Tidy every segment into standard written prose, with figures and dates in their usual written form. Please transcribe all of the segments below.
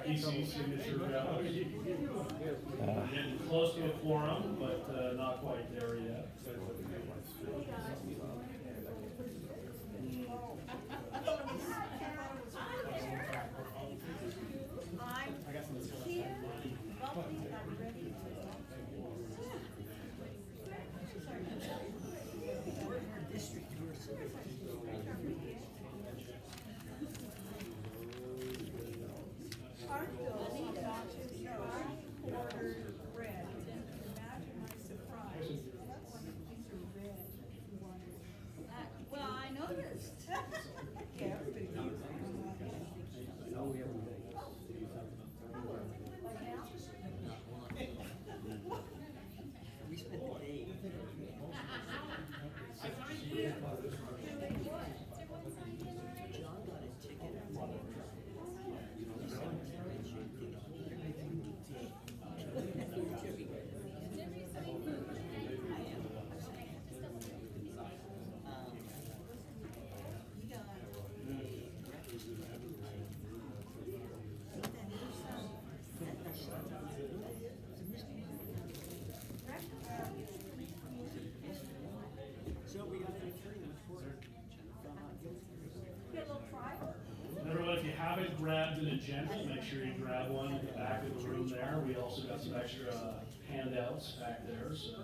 PC signature ballots. Getting close to a quorum, but not quite there yet. I'm here, bubbly, and I'm ready to aren't those obnoxious quarter red? Imagine my surprise when these are red. Well, I noticed. Yeah, everybody knows. We spent the day. John got a ticket. So we got an attorney report. Get a little tribal. Everyone, if you haven't grabbed an agenda, make sure you grab one at the back of the room there. We also got some extra handouts back there, so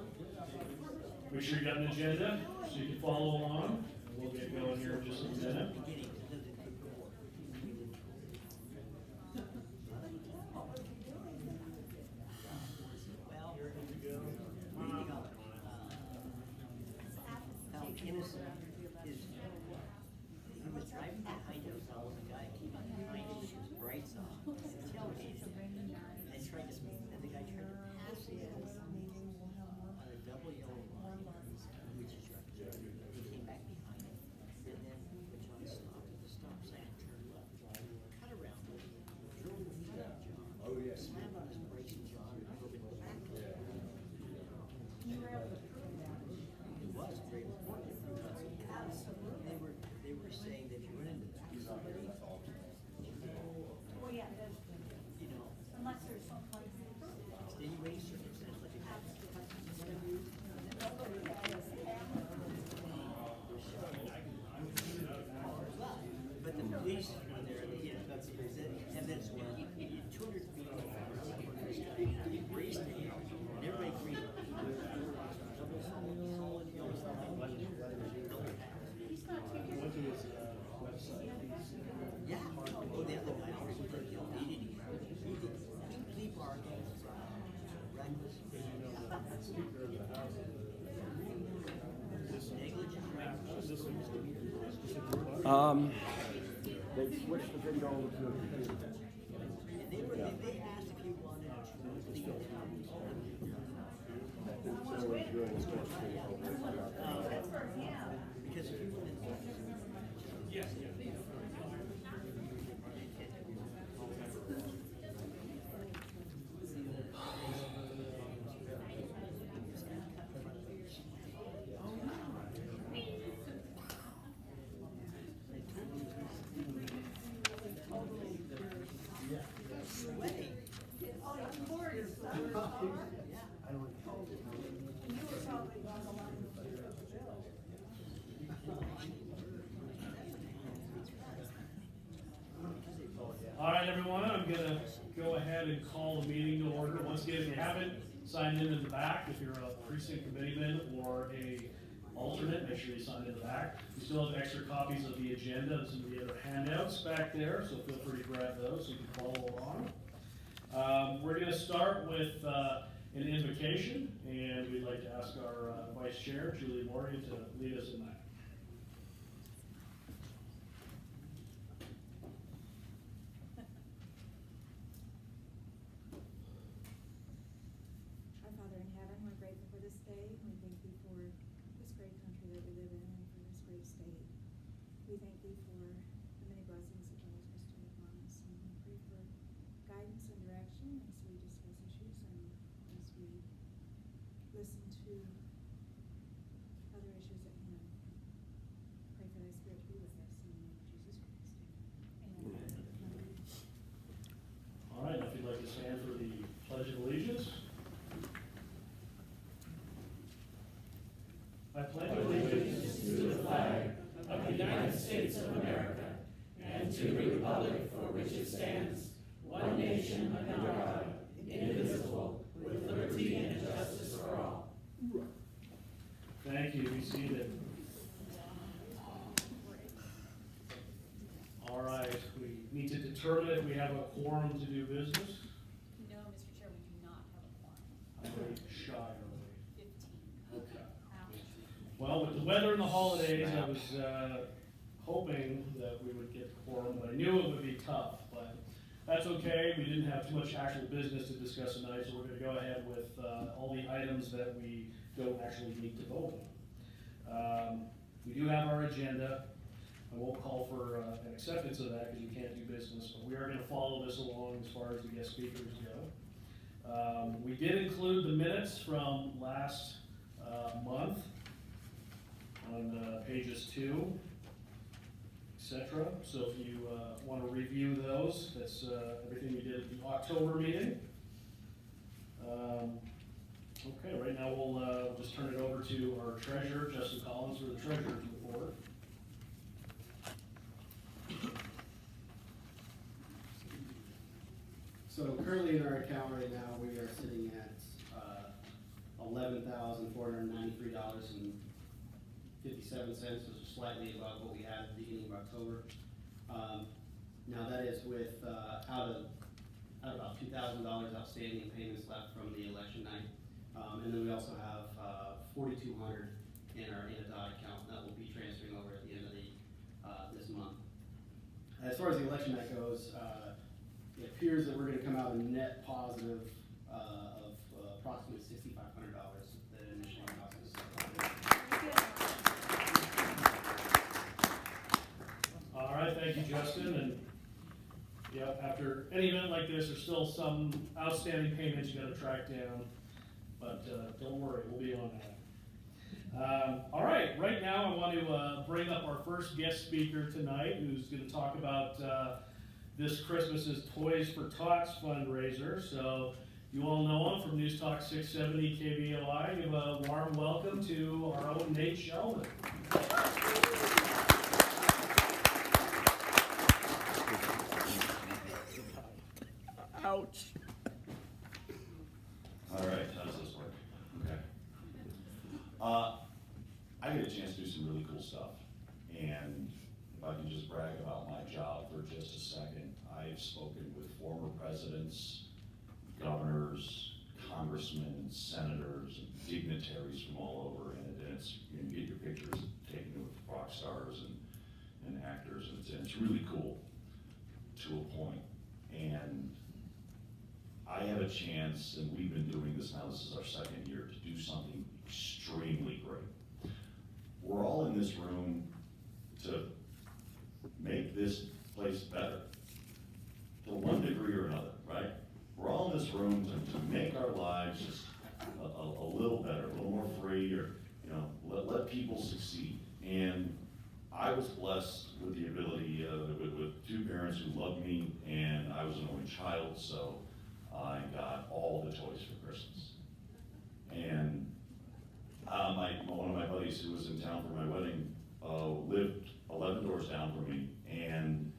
make sure you got an agenda so you can follow along. We'll get going here in just a minute. Well, reading up, how innocent is, he was driving behind us, all the guy came up behind him with his brights on, tailgated him, and tried to, and the guy tried to pass him on a double yellow line, which is right. He came back behind him, and then when John stopped at the stop sign and turned left, cut around, drove the feet on John. Oh, yes. Slammed on his brakes and John drove it back. You were able to prove that. It was very important. They were saying that if you run into somebody, Well, yeah, that's, you know, unless there's some kind of. extenuating circumstance, like it happens to but the police were there, and then 200 feet he raced it, and everybody agreed. Solid yellow line. He's not taking. Went to his website. Yeah. Oh, the other guy also did. He didn't. He did. Plea bargain. Reckless. Negligent. They switched the video over to a computer. And they asked if you wanted to leave it out. So we're doing this much thing. That's for him. Because if you wanted to. Yes. Sweating. Oh, of course. Yeah. You were probably on the line with the bill. All right, everyone, I'm gonna go ahead and call the meeting to order. Once again, if you haven't signed in the back, if you're a precinct committeeman or a alternate, make sure you sign in the back. We still have extra copies of the agenda and some of the other handouts back there, so feel free to grab those so you can follow along. We're gonna start with an invocation, and we'd like to ask our Vice Chair, Julie Morgan, to lead us in that. Our Father in heaven, we're grateful for this day. We thank thee for this great country that we live in and for this great state. We thank thee for the many blessings that thou hast bestowed upon us. And we pray for guidance and direction as we discuss issues and as we listen to other issues at hand. States of America and to the republic for which it stands, one nation under God, indivisible, with liberty and justice for all. Thank you. Be seated. All right, we need to determine if we have a quorum to do business. No, Mr. Chair, we do not have a quorum. How many shy are we? 15. Okay. Well, with the weather and the holidays, I was hoping that we would get the quorum, but I knew it would be tough. But that's okay. We didn't have too much actual business to discuss tonight, so we're going to go ahead with all the items that we don't actually need to vote on. We do have our agenda. I won't call for an acceptance of that because you can't do business, but we are going to follow this along as far as the guest speakers go. We did include the minutes from last month on pages 2, etc. So if you want to review those, that's everything we did at the October meeting. Okay, right now we'll just turn it over to our treasurer, Justin Collins, for the treasurer's report. So currently in our account right now, we are sitting at $11,493.57, which is slightly above what we had at the beginning of October. Now that is with out of about $2,000 outstanding payments left from the election night, and then we also have $4,200 in our INADOT account that will be transferring over at the end of this month. As far as the election night goes, it appears that we're going to come out a net positive of approximately $6,500 that initially cost us. All right, thank you, Justin. And yeah, after any event like this, there's still some outstanding payments you got to track down, but don't worry, we'll be on that. All right, right now I want to bring up our first guest speaker tonight, who's going to talk about this Christmas's Toys for Tots fundraiser. So you all know him from News Talk 670 KBOI. Give a warm welcome to our own Nate Sheldon. Ouch. All right, how does this work? Okay. I get a chance to do some really cool stuff, and if I can just brag about my job for just a second, I've spoken with former presidents, governors, congressmen, senators, and dignitaries from all over, and it's, you can get your pictures taken with rock stars and actors, and it's really cool to a point. And I have a chance, and we've been doing this now, this is our second year, to do something extremely great. We're all in this room to make this place better, to one degree or another, right? We're all in this room to make our lives just a little better, a little more free, or, you know, let people succeed. And I was blessed with the ability, with two parents who loved me, and I was an only child, so I got all the toys for Christmas. And one of my buddies who was in town for my wedding lived 11 doors down from me, and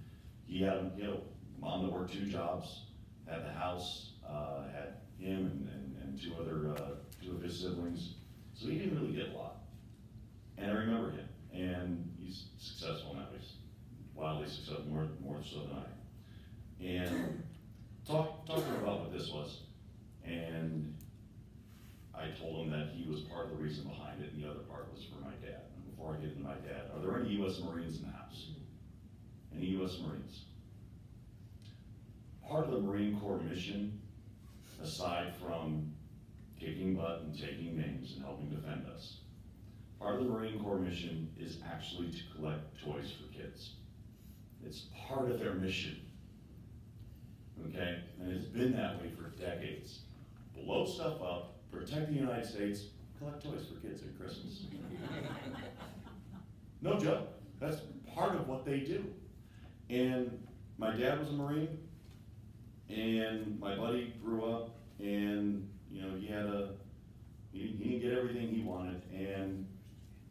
he had, you know, mom that worked 2 jobs, had the house, had him and two of his siblings, so he didn't really get a lot. And I remember him, and he's successful now. He's wildly successful, more so than I. And talked to him about what this was, and I told him that he was part of the reason behind it, and the other part was for my dad. And before I get into my dad, are there any U.S. Marines in the house? Any U.S. Marines? Part of the Marine Corps mission, aside from kicking butt and taking names and helping defend us, part of the Marine Corps mission is actually to collect toys for kids. It's part of their mission. Okay? And it's been that way for decades. Blow stuff up, protect the United States, collect toys for kids at Christmas. No joke. That's part of what they do. And my dad was a Marine, and my buddy grew up, and you know, he didn't get everything he wanted, and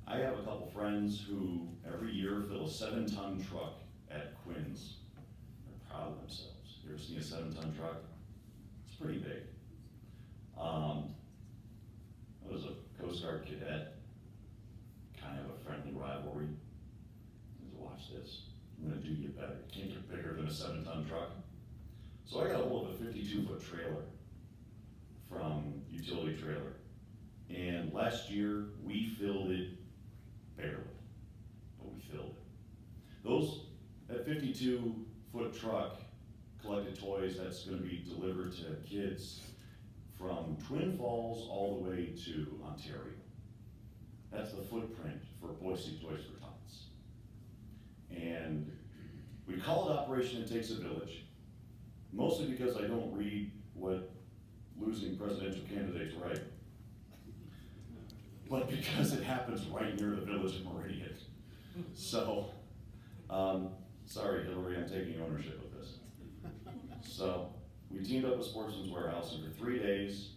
I have a couple friends who every year fill a 7-ton truck at Quinn's. They're proud of themselves. You ever seen a 7-ton truck? It's pretty big. I was a Coast Guard cadet, kind of a friendly rivalry. I said, watch this, I'm gonna do you better. You can't get bigger than a 7-ton truck. So I got a hold of a 52-foot trailer from Utility Trailer. And last year, we filled it barely, but we filled it. That 52-foot truck collected toys that's gonna be delivered to kids from Twin Falls all the way to Ontario. That's the footprint for Boise Toys for Tots. And we call it Operation It Takes a Village, mostly because I don't read what losing presidential candidates write, but because it happens right near the village of Meridian. So, sorry Hillary, I'm taking ownership of this. So, we teamed up with Sportsman's Warehouse, and for 3 days,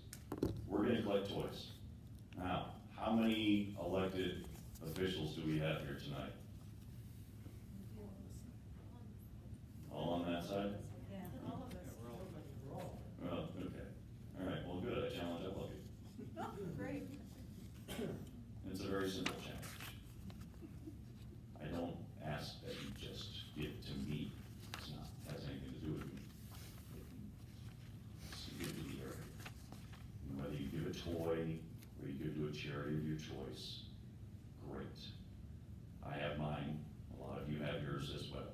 we're gonna collect toys. Now, how many elected officials do we have here tonight? All on that side? Yeah, all of us. Well, okay. All right, well, good, I challenge all of you. Oh, great. It's a very simple challenge. I don't ask that you just give to me. It's not, has anything to do with me. It's to give to the area. And whether you give a toy or you give to a charity of your choice, great. I have mine. A lot of you have yours as well.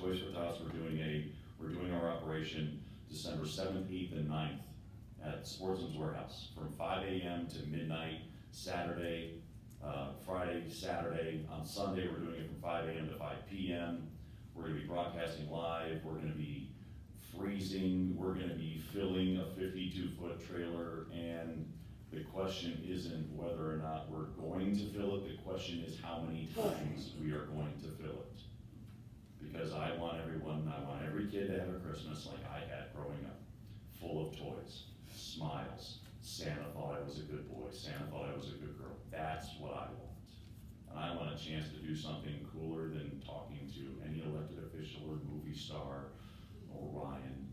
Toys for Tots, we're doing our operation December 7th, 8th, and 9th at Sportsman's Warehouse from 5 a.m. to midnight, Saturday, Friday, Saturday. On Sunday, we're doing it from 5 a.m. to 5 p.m. We're gonna be broadcasting live. We're gonna be freezing. We're gonna be filling a 52-foot trailer, and the question isn't whether or not we're going to fill it. The question is how many times we are going to fill it. Because I want every kid to have a Christmas like I had growing up, full of toys, smiles. Santa thought I was a good boy. Santa thought I was a good girl. That's what I want. And I want a chance to do something cooler than talking to any elected official or movie star or Ryan.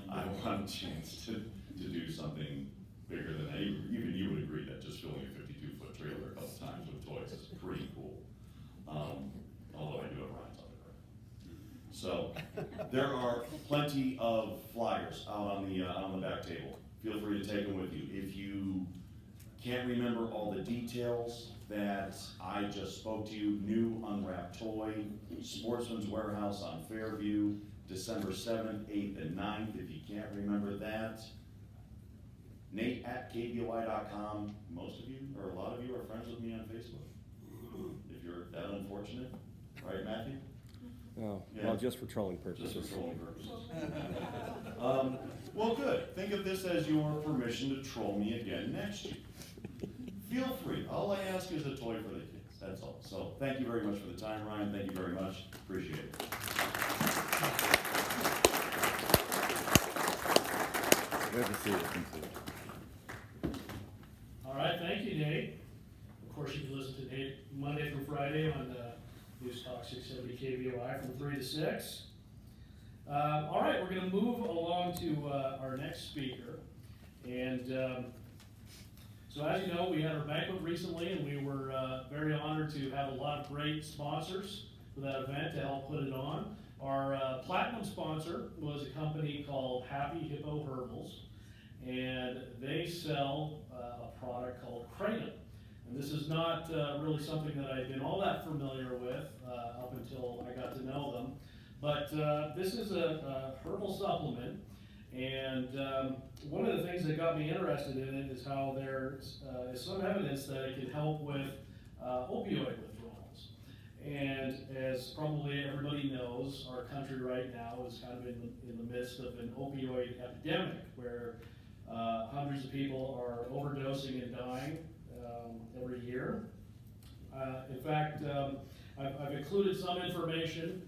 I want a chance to do something bigger than that. Even you would agree that just filling a 52-foot trailer a couple times with toys is pretty cool. Although I do have Ryan's autograph. So there are plenty of flyers out on the back table. Feel free to take them with you. If you can't remember all the details that I just spoke to you, new unwrapped toy, Sportsman's Warehouse on Fairview, December 7th, 8th, and 9th. If you can't remember that, Nate at KBOI.com. Most of you, or a lot of you, are friends with me on Facebook. If you're that unfortunate, right, Matthew? Oh, Yeah. well, just for trolling purposes. Just for trolling purposes. Well, good. Think of this as your permission to troll me again next year. Feel free. All I ask is a toy for the kids. That's all. So thank you very much for the time, Ryan. Thank you very much. Appreciate it. Good to see you. All right, thank you, Nate. Of course, you can listen to Nate Monday through Friday on News Talk 670 KBOI from 3 to 6. All right, we're going to move along to our next speaker. And so as you know, we had our banquet recently, and we were very honored to have a lot of great sponsors for that event to help put it on. Our platinum sponsor was a company called Happy Hippo Herbals, and they sell a product called Kratom. And this is not really something that I've been all that familiar with up until I got to know them. But this is a herbal supplement, and one of the things that got me interested in it is how there is some evidence that it can help with opioid withdrawals. And as probably everybody knows, our country right now is kind of in the midst of an opioid epidemic, where hundreds of people are overdosing and dying every year. In fact, I've included some information.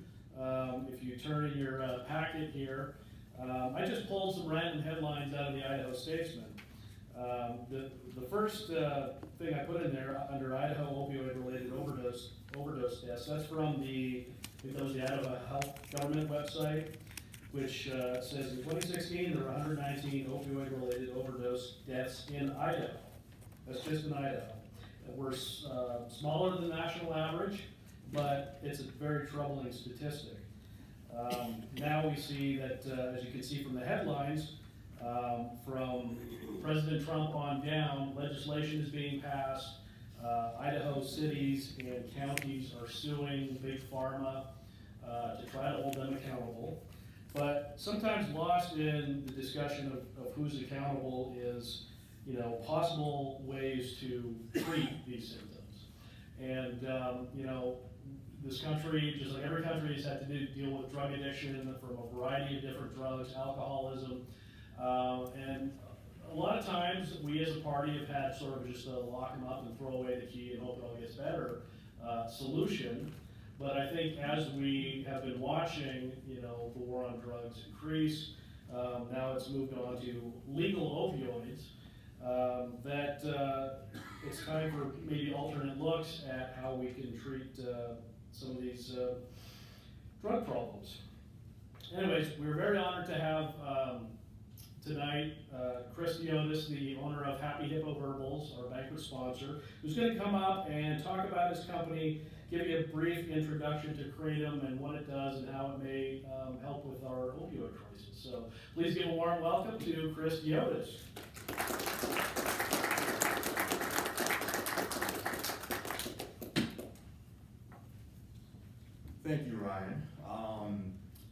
If you turn in your packet here, I just pulled some random headlines out of the Idaho Statesman. The first thing I put in there under Idaho opioid-related overdose deaths, that's from the Idaho Health Government website, which says in 2016 there were 119 opioid-related overdose deaths in Idaho. That's just in Idaho. We're smaller than the national average, but it's a very troubling statistic. Now we see that, as you can see from the headlines, from President Trump on down, legislation is being passed. Idaho cities and counties are suing Big Pharma to try to hold them accountable. But sometimes lost in the discussion of who's accountable is, possible ways to treat these symptoms. And, this country, just like every country, has had to deal with drug addiction from a variety of different drugs, alcoholism, and a lot of times we as a party have had sort of just a lock them up and throw away the key and hope it all gets better solution. But I think as we have been watching, the war on drugs increase, now it's moved on to legal opioids, that it's time for maybe alternate looks at how we can treat some of these drug problems. Anyways, we're very honored to have tonight Chris Diotis, the owner of Happy Hippo Verbals, our banquet sponsor, who's going to come up and talk about his company, give you a brief introduction to Kratom and what it does and how it may help with our opioid crisis. So please give a warm welcome to Chris Diotis. Thank you, Ryan.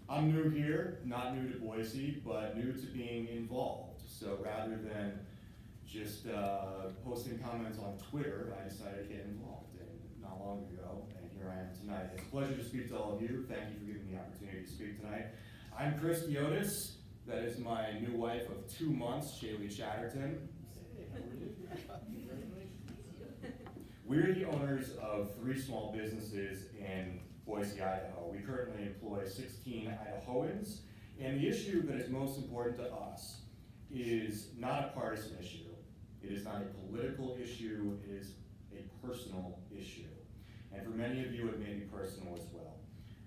I'm new here, not new to Boise, but new to being involved. So rather than just posting comments on Twitter, I decided to get involved, and not long ago, and here I am tonight. It's a pleasure to speak to all of you. Thank you for giving me the opportunity to speak tonight. I'm Chris Diotis. That is my new wife of 2 months, Shaylee Chatterton. We're the owners of 3 small businesses in Boise, Idaho. We currently employ 16 Idahoans, and the issue that is most important to us is not a partisan issue. It is not a political issue, it is a personal issue. And for many of you, it may be personal as well.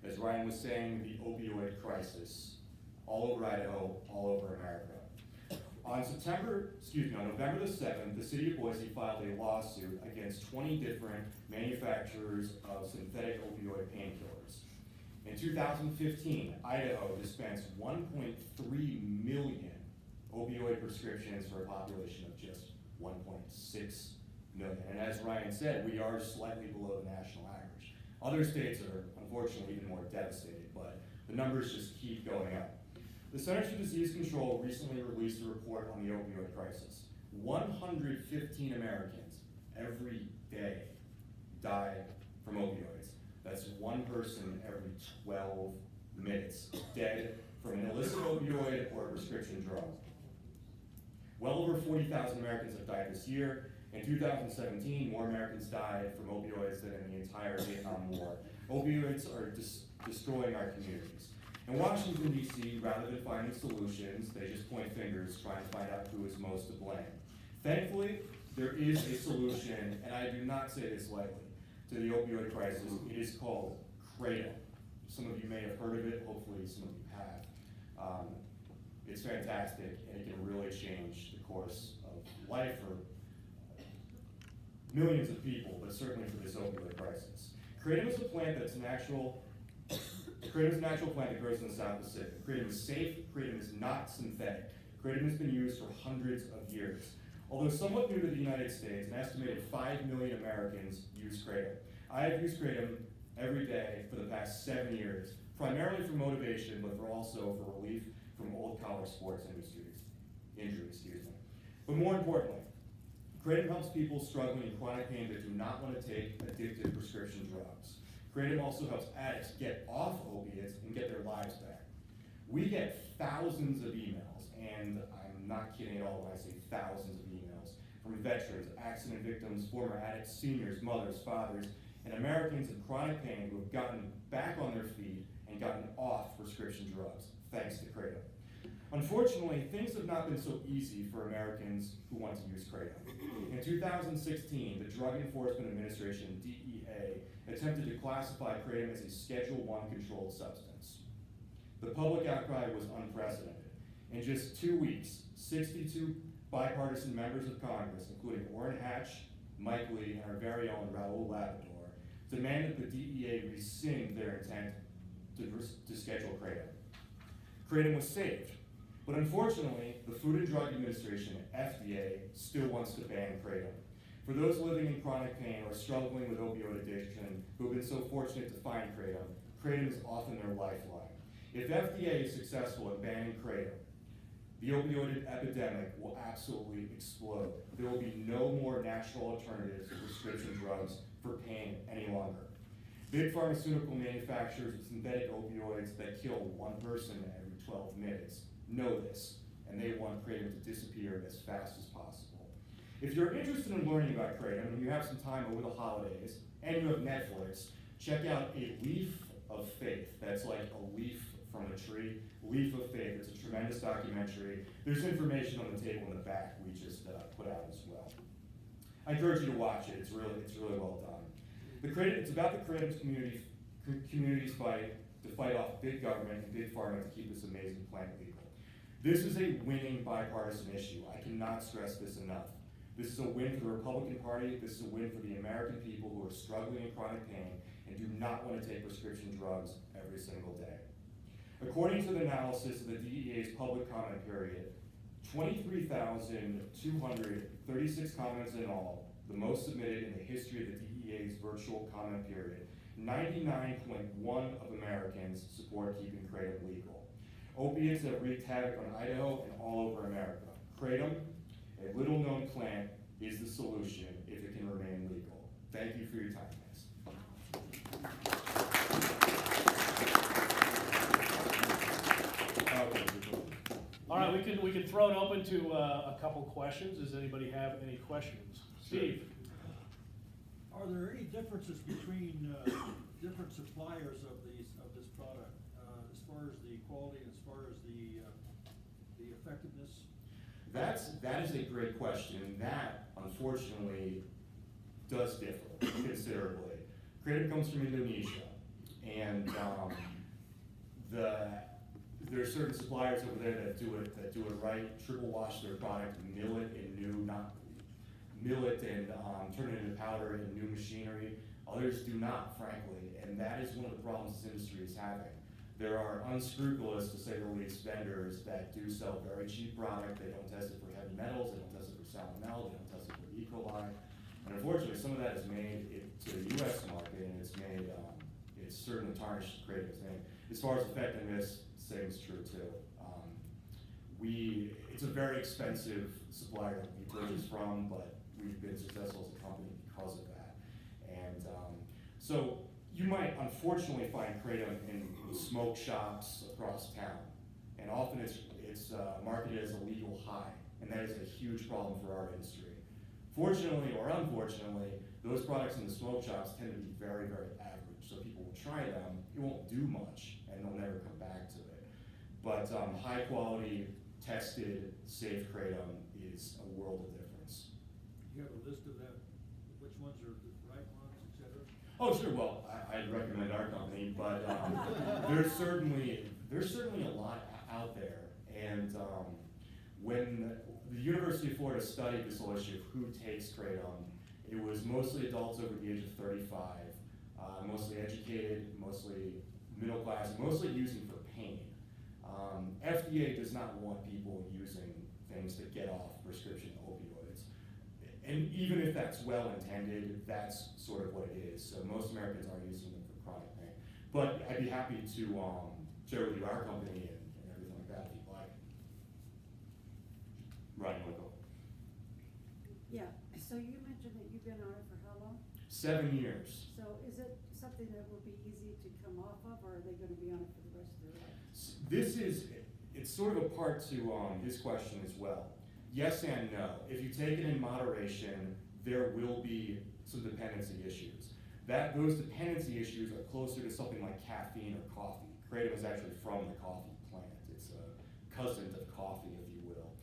As Ryan was saying, the opioid crisis, all over Idaho, all over America. On November the 7th, the city of Boise filed a lawsuit against 20 different manufacturers of synthetic opioid painkillers. In 2015, Idaho dispensed 1.3 million opioid prescriptions for a population of just 1.6 million. And as Ryan said, we are slightly below the national average. Other states are unfortunately even more devastated, but the numbers just keep going up. The Centers for Disease Control recently released a report on the opioid crisis. 115 Americans every day die from opioids. That's one person every 12 minutes dead from an illicit opioid or a prescription drug. Well over 40,000 Americans have died this year. In 2017, more Americans died from opioids than in the entire Vietnam War. Opioids are destroying our communities. In Washington, D.C., rather than finding solutions, they just point fingers trying to find out who is most to blame. Thankfully, there is a solution, and I do not say this lightly, to the opioid crisis. It is called Kratom. Some of you may have heard of it, hopefully some of you have. It's fantastic, and it can really change the course of life for millions of people, but certainly for this opioid crisis. Kratom is a plant that's natural. Kratom is a natural plant that grows in the South Pacific. Kratom is safe. Kratom is not synthetic. Kratom has been used for hundreds of years. Although somewhat new to the United States, an estimated 5 million Americans use Kratom. I have used Kratom every day for the past 7 years, primarily for motivation, but also for relief from old college sports injuries. But more importantly, Kratom helps people struggling in chronic pain that do not want to take addictive prescription drugs. Kratom also helps addicts get off opiates and get their lives back. We get thousands of emails, and I'm not kidding at all when I say thousands of emails, from veterans, accident victims, former addicts, seniors, mothers, fathers, and Americans in chronic pain who have gotten back on their feet and gotten off prescription drugs, thanks to Kratom. Unfortunately, things have not been so easy for Americans who want to use kratom. In 2016, the Drug Enforcement Administration, DEA, attempted to classify kratom as a Schedule I controlled substance. The public outcry was unprecedented. In just 2 weeks, 62 bipartisan members of Congress, including Orrin Hatch, Mike Lee, and our very own Raul Labrador, demanded the DEA rescind their intent to schedule kratom. Kratom was saved, but unfortunately, the Food and Drug Administration, FDA, still wants to ban kratom. For those living in chronic pain or struggling with opioid addiction who have been so fortunate to find kratom, kratom is often their lifeline. If FDA is successful in banning kratom, the opioid epidemic will absolutely explode. There will be no more natural alternatives to prescription drugs for pain any longer. Big pharmaceutical manufacturers of synthetic opioids that kill one person every 12 minutes know this, and they want kratom to disappear as fast as possible. If you're interested in learning about kratom and you have some time over the holidays and you have Netflix, check out A Leaf of Faith. That's like a leaf from a tree. Leaf of Faith. It's a tremendous documentary. There's information on the table in the back we just put out as well. I encourage you to watch it. It's really well done. It's about the kratom community's fight to fight off big government and big pharma to keep this amazing plant legal. This is a winning bipartisan issue. I cannot stress this enough. This is a win for the Republican Party. This is a win for the American people who are struggling in chronic pain and do not want to take prescription drugs every single day. According to the analysis of the DEA's public comment period, 23,236 comments in all, the most submitted in the history of the DEA's virtual comment period. 99.1% of Americans support keeping kratom legal. Opiates have wreaked havoc on Idaho and all over America. Kratom, a little known plant, is the solution if it can remain legal. Thank you for your time, guys. All right, we can throw it open to a couple questions. Does anybody have any questions? Steve? Are there any differences between different suppliers of this product, as far as the quality, as far as the effectiveness? That is a great question, and that, unfortunately, does differ considerably. Kratom comes from Indonesia, and there are certain suppliers over there that do it right, triple wash their product, mill it and turn it into powder in new machinery. Others do not, frankly, and that is one of the problems this industry is having. There are unscrupulous, to say the least, vendors that do sell very cheap product. They don't test it for heavy metals, they don't test it for salmonella, they don't test it for E. coli. And unfortunately, some of that is made to the US market, and it's certainly tarnished Kratom's name. As far as effectiveness, same is true too. It's a very expensive supplier that we purchase from, but we've been successful as a company because of that. And so you might unfortunately find kratom in smoke shops across town, and often it's marketed as a legal high, and that is a huge problem for our industry. Fortunately or unfortunately, those products in the smoke shops tend to be very, very average. So people will try them, it won't do much, and they'll never come back to it. But high quality, tested, safe kratom is a world of difference. You have a list of that, which ones are the right ones, et cetera? Oh, sure. Well, I'd recommend our company, but there's certainly a lot out there. And when the University of Florida studied this whole issue of who takes kratom, it was mostly adults over the age of 35, mostly educated, mostly middle class, mostly using for pain. FDA does not want people using things that get off prescription opioids. And even if that's well intended, that's sort of what it is. So most Americans are using them for chronic pain. But I'd be happy to share with you our company and everything like that if you'd like. Ryan, you want to go? Yeah, so you mentioned that you've been on it for how long? 7 years. So is it something that will be easy to come off of, or are they gonna be on it for the rest of their life? It's sort of a part to his question as well. Yes and no. If you take it in moderation, there will be some dependency issues. Those dependency issues are closer to something like caffeine or coffee. Kratom is actually from the coffee plant. It's a cousin of coffee, if you will.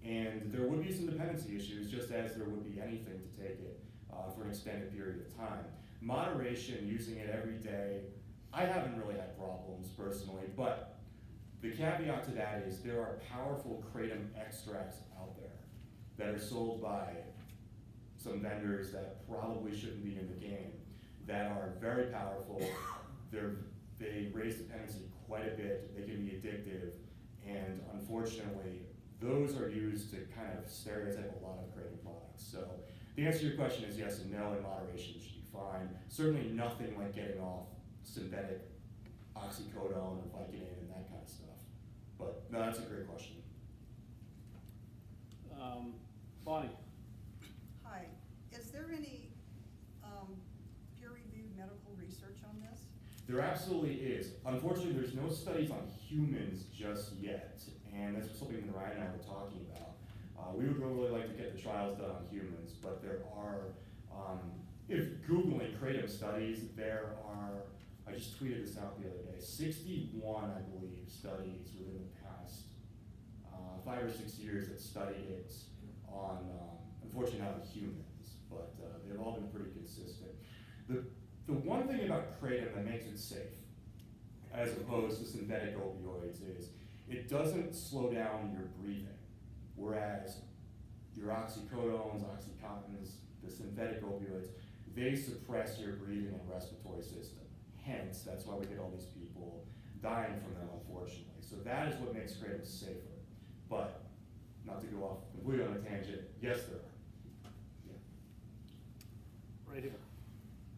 And there would be some dependency issues, just as there would be anything to take it for an extended period of time. Moderation, using it every day, I haven't really had problems personally, but the caveat to that is there are powerful kratom extracts out there that are sold by some vendors that probably shouldn't be in the game, that are very powerful. They raise dependency quite a bit, they can be addictive, and unfortunately, those are used to kind of stereotype a lot of kratom products. So the answer to your question is yes and no, and moderation should be fine. Certainly nothing like getting off synthetic oxycodone or Vicodin and that kind of stuff. But no, that's a great question. Bonnie? Hi, is there any peer-reviewed medical research on this? There absolutely is. Unfortunately, there's no studies on humans just yet, and that's something that Ryan and I were talking about. We would really like to get the trials done on humans, but there are, if Googling kratom studies, there are, I just tweeted this out the other day, 61, I believe, studies within the past 5 or 6 years that studied it on, unfortunately not on humans, but they've all been pretty consistent. The one thing about kratom that makes it safe, as opposed to synthetic opioids, is it doesn't slow down your breathing, whereas your oxycodones, oxycontins, the synthetic opioids, they suppress your breathing and respiratory system. Hence, that's why we get all these people dying from them, unfortunately. So that is what makes kratom safer. But, not to go off completely on a tangent, yes, there are. Yeah. Right here.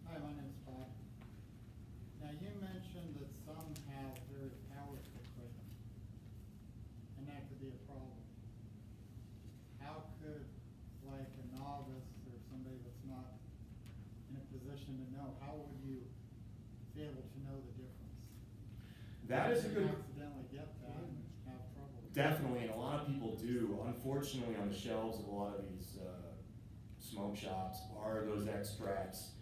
Hi, my name is Bob. Now, you mentioned that some have very powerful kratom, and that could be a problem. How could, like, a novice or somebody that's not in a position to know, how would you be able to know the difference? That is a good... Accidentally get that and have trouble. Definitely, and a lot of people do. Unfortunately, on the shelves of a lot of these smoke shops are those extracts.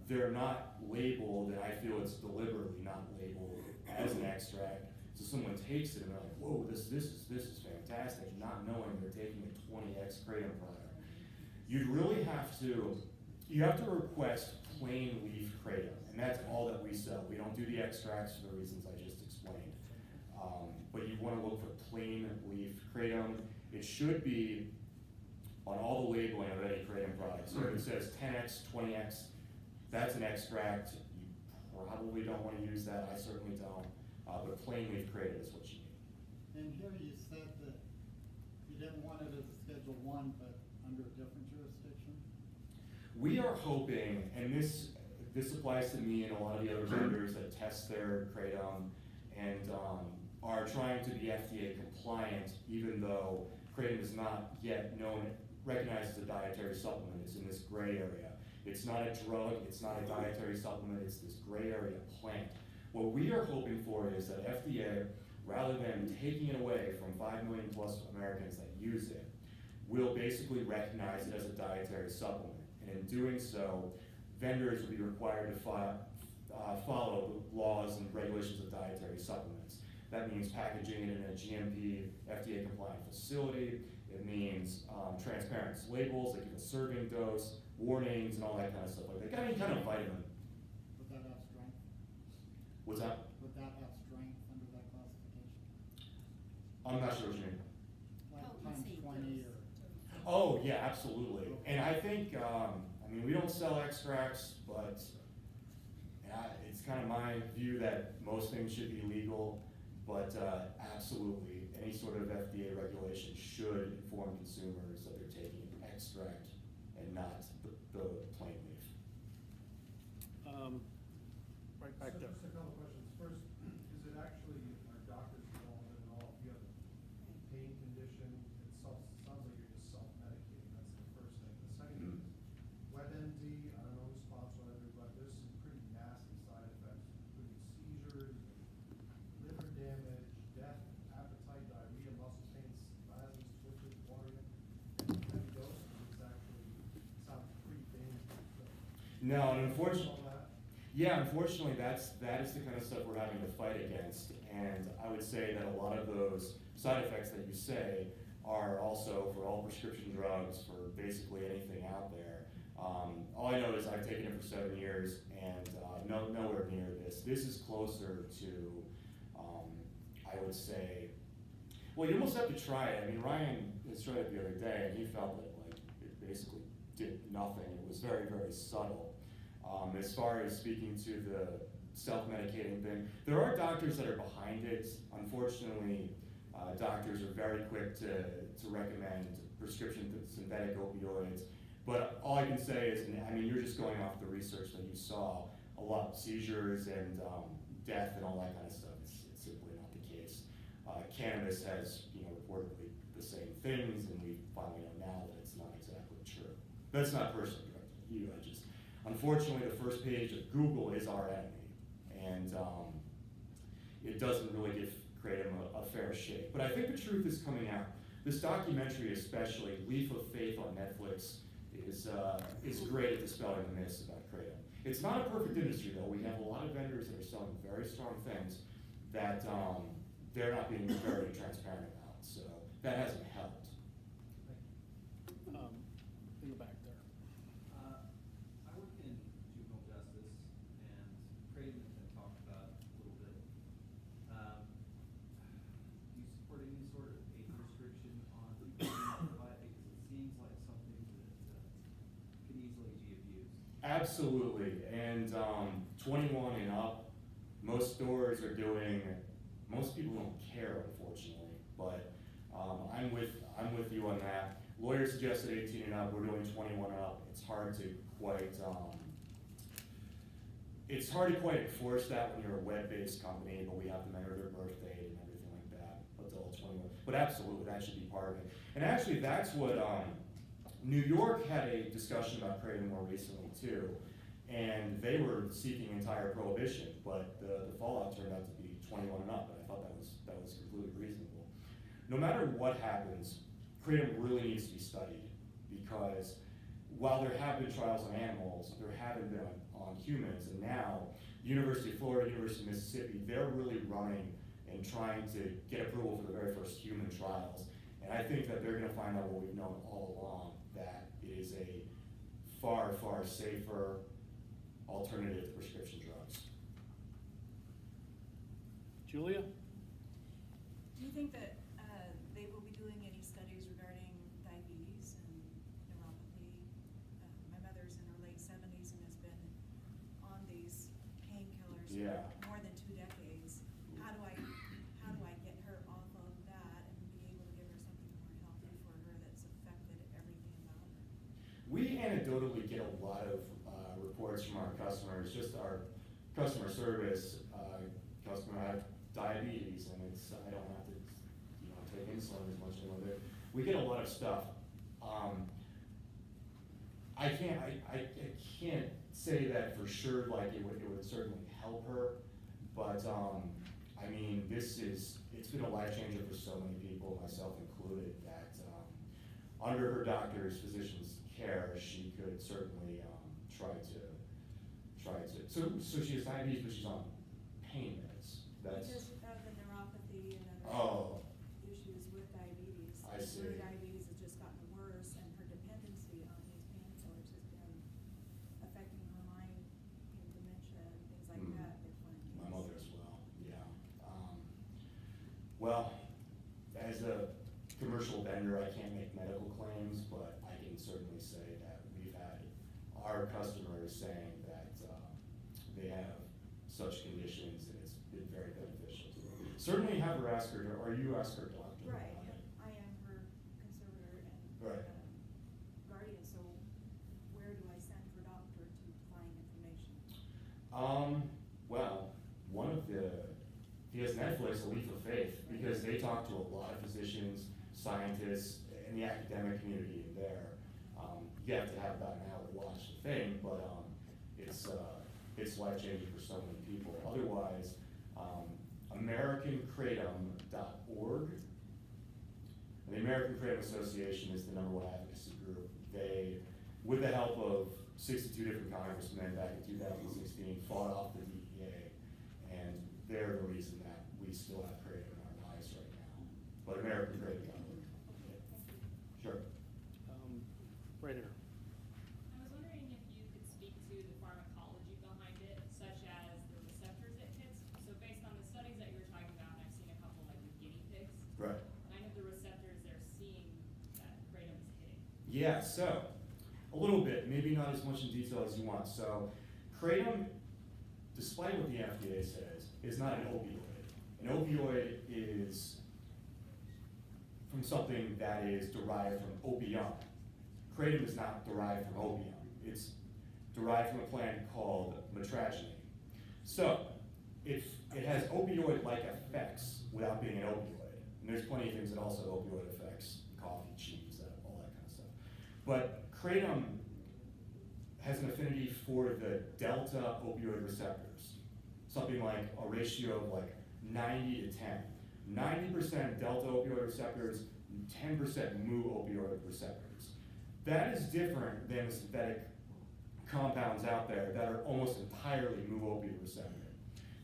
They're not labeled, and I feel it's deliberately not labeled as an extract. So someone takes it and they're like, whoa, this is fantastic, not knowing they're taking a 20x kratom product. You'd really have to, you have to request plain leaf kratom, and that's all that we sell. We don't do the extracts for the reasons I just explained. But you want to look for plain leaf kratom. It should be on all the labeling of any kratom product. So if it says 10x, 20x, that's an extract. You probably don't want to use that. I certainly don't. But plain leaf kratom is what you need. And here you said that you didn't want it as a Schedule 1, but under a different jurisdiction? We are hoping, and this applies to me and a lot of the other vendors that test their kratom and are trying to be FDA compliant, even though kratom is not yet recognized as a dietary supplement. It's in this gray area. It's not a drug, it's not a dietary supplement, it's this gray area plant. What we are hoping for is that FDA, rather than taking it away from 5 million plus Americans that use it, will basically recognize it as a dietary supplement. And in doing so, vendors will be required to follow the laws and regulations of dietary supplements. That means packaging it in a GMP, FDA compliant facility. It means transparent labels that give a serving dose, warnings, and all that kind of stuff like that. Any kind of vitamin. Would that have strength? What's that? Would that have strength under that classification? I'm not sure what you mean. Like times 20 or? Oh, yeah, absolutely. And I think, I mean, we don't sell extracts, but it's kind of my view that most things should be legal, but absolutely, any sort of FDA regulation should inform consumers that they're taking an extract and not the plain leaf. Right back there. Just a couple questions. First, is it actually our doctor's involvement at all? If you have a pain condition, it sounds like you're just self-medicating. That's the first thing. The second thing is WebMD. I don't know who sponsored it, but there's some pretty nasty side effects, including seizures, liver damage, death, appetite, diarrhea, muscle pain, spasms, twitches, watering. And heavy doses, it's actually sounds pretty dangerous. So, No, and unfortunately, all that. yeah, unfortunately, that is the kind of stuff we're having to fight against. And I would say that a lot of those side effects that you say are also for all prescription drugs, for basically anything out there. All I know is I've taken it for 7 years, and nowhere near this. This is closer to, I would say, well, you almost have to try it. I mean, Ryan has tried it the other day, and he felt that like it basically did nothing. It was very, very subtle. As far as speaking to the self-medicating thing, there are doctors that are behind it. Unfortunately, doctors are very quick to recommend prescription synthetic opioids. But all I can say is, and I mean, you're just going off the research that you saw, a lot of seizures and death and all that kind of stuff. It's simply not the case. Cannabis has, reportedly the same things, and we finally know now that it's not exactly true. That's not personally directed at you. Unfortunately, the first page of Google is our enemy, and it doesn't really give Kratom a fair shake. But I think the truth is coming out. This documentary, especially Leap of Faith on Netflix, is great at dispelling the myths about Kratom. It's not a perfect industry, though. We have a lot of vendors that are selling very strong things that they're not being very transparent about. So that hasn't helped. In the back there. I work in juvenile justice, and Kratom has been talked about a little bit. Do you support any sort of age restriction on juvenile provide, because it seems like something that could easily be abused? Absolutely, and 21 and up, most stores are doing. Most people don't care, unfortunately, but I'm with you on that. Lawyers suggested 18 and up. We're doing 21 and up. It's hard to quite enforce that when you're a web-based company, but we have them enter their birth date and everything like that. Adult 21, but absolutely that should be part of it. And actually, that's what New York had a discussion about Kratom more recently too, and they were seeking entire prohibition, but the fallout turned out to be 21 and up, and I thought that was completely reasonable. No matter what happens, Kratom really needs to be studied, because while there have been trials on animals, there haven't been on humans, and now University of Florida, University of Mississippi, they're really running and trying to get approval for the very first human trials. And I think that they're gonna find out what we've known all along, that it is a far, far safer alternative to prescription drugs. Julia? Do you think that they will be doing any studies regarding diabetes and neuropathy? My mother's in her late 70s and has been on these painkillers for more than 2 decades. How do I get her off of that and be able to give her something more healthy for her that's affected everything about her? We anecdotally get a lot of reports from our customers, just our customer service. Customer have diabetes, and I don't have to take insulin as much anymore. We get a lot of stuff. I can't say that for sure. Like it would certainly help her, but I mean, it's been a life changer for so many people, myself included. That under her doctor's physician's care, she could certainly try to. So she has diabetes, but she's on pain meds. Because of the neuropathy and other issues with diabetes. I see. Her diabetes has just gotten worse, and her dependency on these painkillers has been affecting her mind, dementia and things like that. My mother as well, yeah. Well, as a commercial vendor, I can't make medical claims, but I can certainly say that we've had our customers saying that they have such conditions, and it's been very beneficial to them. Certainly have her ask her, or you ask her doctor. Right, I am her conservator and guardian, so where do I send her doctor to find information? Well, he has Netflix, A Leap of Faith, because they talk to a lot of physicians, scientists, and the academic community in there. You have to have about an hour to watch the thing, but it's life-changing for so many people. Otherwise, AmericanKratom.org. The American Kratom Association is the #1 advocacy group. They, with the help of 62 different congressmen back in 2016, fought off the DEA, and they're the reason that we still have Kratom in our lives right now. but American grade gum. Sure. Right here. I was wondering if you could speak to the pharmacology behind it, such as the receptors it hits. So based on the studies that you were talking about, and I've seen a couple like with guinea pigs, Right. kind of the receptors they're seeing that kratom is hitting. Yeah, so, a little bit, maybe not as much in detail as you want. So, kratom, despite what the FDA says, is not an opioid. An opioid is from something that is derived from opium. Kratom is not derived from opium. It's derived from a plant called metragine. So, it has opioid-like effects without being an opioid. And there's plenty of things that also have opioid effects, coffee, cheese, all that kind of stuff. But kratom has an affinity for the delta opioid receptors. Something like a ratio of like 90 to 10. 90% delta opioid receptors, and 10% mu opioid receptors. That is different than the synthetic compounds out there that are almost entirely mu opioid receptor.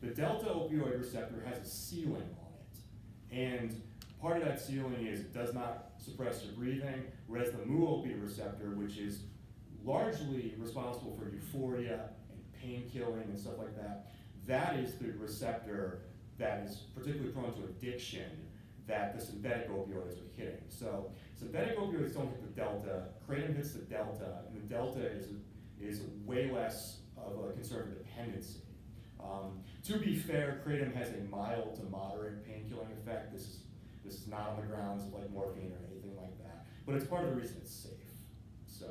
The delta opioid receptor has a ceiling on it, and part of that ceiling is it does not suppress your breathing, whereas the mu opioid receptor, which is largely responsible for euphoria and pain killing and stuff like that, that is the receptor that is particularly prone to addiction that the synthetic opioids are hitting. So synthetic opioids don't hit the delta, kratom hits the delta, and the delta is way less of a concern for dependency. To be fair, kratom has a mild to moderate pain-killing effect. This is not on the grounds of like morphine or anything like that, but it's part of the reason it's safe. So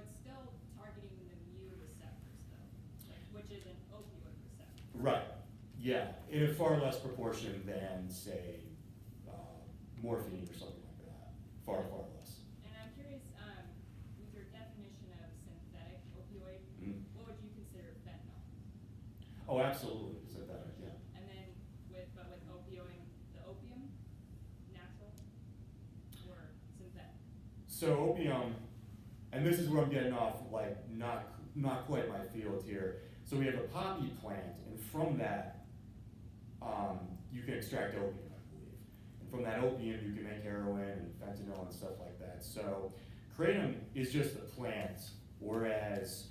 it's still targeting the mu receptors though, like, which is an opioid receptor. right, yeah, in a far less proportion than say morphine or something like that. Far less. And I'm curious, with your definition of synthetic opioid, what would you consider fentanyl? Oh, absolutely, synthetic, yeah. And then with opioid, the opium, natural or synthetic? So opium, and this is where I'm getting off, like not quite my field here. So we have a poppy plant, and from that, you can extract opium, I believe. And from that opium, you can make heroin and fentanyl and stuff like that. So kratom is just a plant, whereas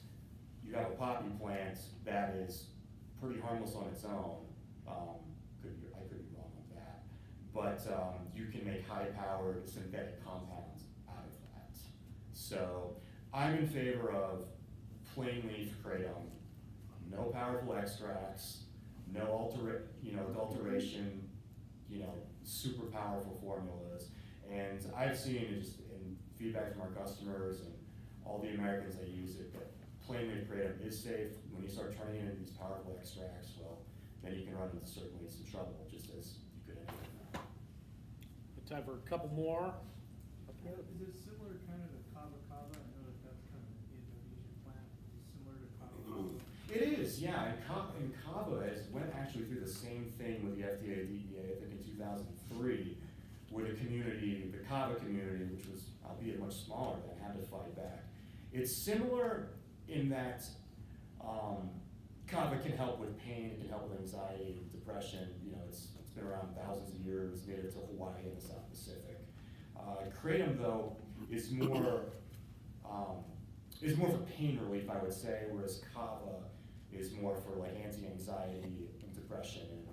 you have a poppy plant that is pretty harmless on its own. I could be wrong on that. But you can make high-powered synthetic compounds out of that. So I'm in favor of plain leaf kratom, no powerful extracts, no adulteration, super powerful formulas. And I've seen just in feedback from our customers and all the Americans that use it, that plain leaf kratom is safe. When you start turning it into these powerful extracts, well, then you can run into certainly some trouble, just as you could anything. Time for a couple more. Up here. Is it similar kind of to kava kava? I know that's kind of an Indonesian plant. Is it similar to kava kava? It is, yeah, and kava went actually through the same thing with the FDA, DEA, I think in 2003, where the kava community, which was albeit much smaller, than had to fight back. It's similar in that kava can help with pain, it can help with anxiety, depression. It's been around thousands of years, native to Hawaii and the South Pacific. Kratom, though, is more for pain relief, I would say, whereas kava is more for like anti-anxiety and depression and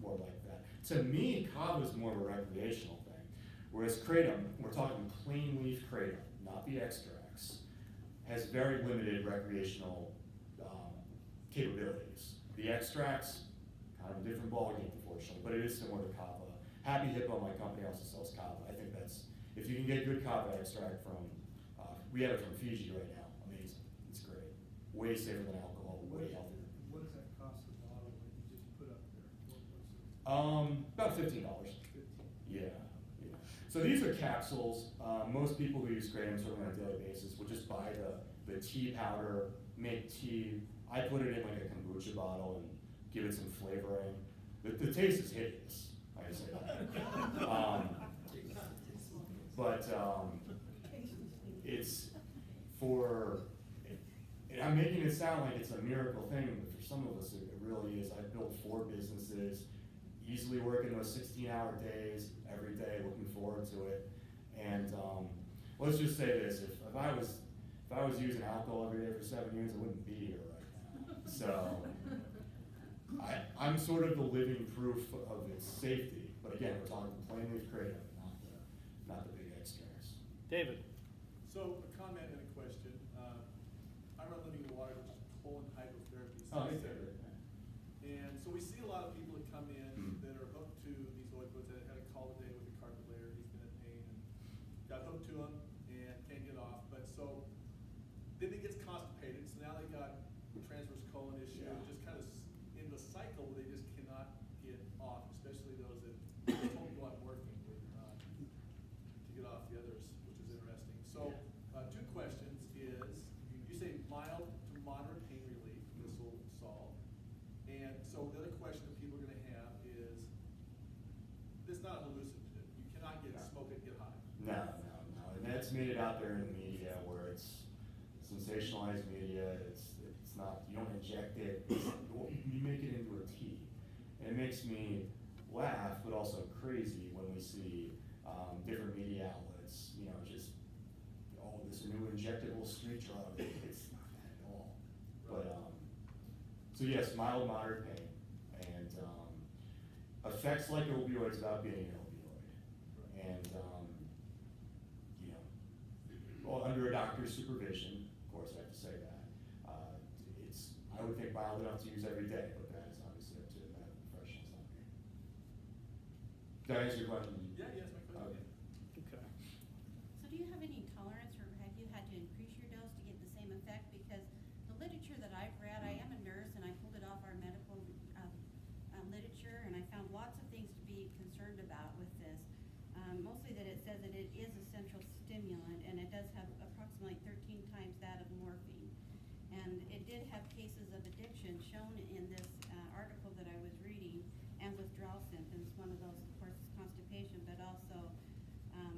more like that. To me, kava is more of a recreational thing, whereas kratom, we're talking plain leaf kratom, not the extracts, has very limited recreational capabilities. The extracts, kind of a different ballgame, unfortunately, but it is similar to kava. Happy Hippo, my company, also sells kava. I think that's, if you can get good kava extract from, we have it from Fiji right now, amazing, it's great. Way safer than alcohol, way healthier. What does that cost a bottle that you just put up there? What's it? About $15. Yeah. So these are capsules. Most people who use kratom sort of on a daily basis will just buy the tea powder, make tea. I put it in like a kombucha bottle and give it some flavoring. The taste is hideous, I can say that. But it's and I'm making it sound like it's a miracle thing, but for some of us it really is. I've built 4 businesses, easily working those 16-hour days every day, looking forward to it. And let's just say this: if I was using alcohol every day for 7 years, I wouldn't be here right now. So I'm sort of the living proof of its safety. But again, we're talking plain leaf kratom, not the big extras. David? So a comment and a question. I run Living Water, which is colon hydrotherapy. Oh, hey, David. And so we see a lot of people that come in that are hooked to these opioids. I had a call today with a carpet layer. He's been in pain and got hooked to them and can't get off. But so then he gets constipated. So now they got transverse colon issue. Yeah. Just kind of in the cycle where they just cannot get off, especially those that don't go on morphine to get off the others, which is interesting. So two questions is, you say mild to moderate pain relief, this will solve. And so the other question that people are gonna have is, this is not a hallucinogen. You cannot smoke it and get high. No. And that's made it out there in the media where it's sensationalized media. It's not, you don't inject it, you make it into a tea. And it makes me laugh, but also crazy when we see different media outlets, just, oh, this new injectable street drug. It's not that at all. But, so yes, mild, moderate pain. And effects like opioids without being an opioid. And, well, under a doctor's supervision, of course, I have to say that. I would think mild enough to use every day, but that is obviously up to the medical professionals out there. Did I answer your question? Yeah, yes, my question. Okay. So do you have any tolerance, or have you had to increase your dose to get the same effect? Because the literature that I've read, I am a nurse and I pulled it off our medical literature, and I found lots of things to be concerned about with this. Mostly that it says that it is a central stimulant, and it does have approximately 13 times that of morphine. And it did have cases of addiction shown in this article that I was reading, and withdrawal symptoms. One of those, of course, is constipation, but also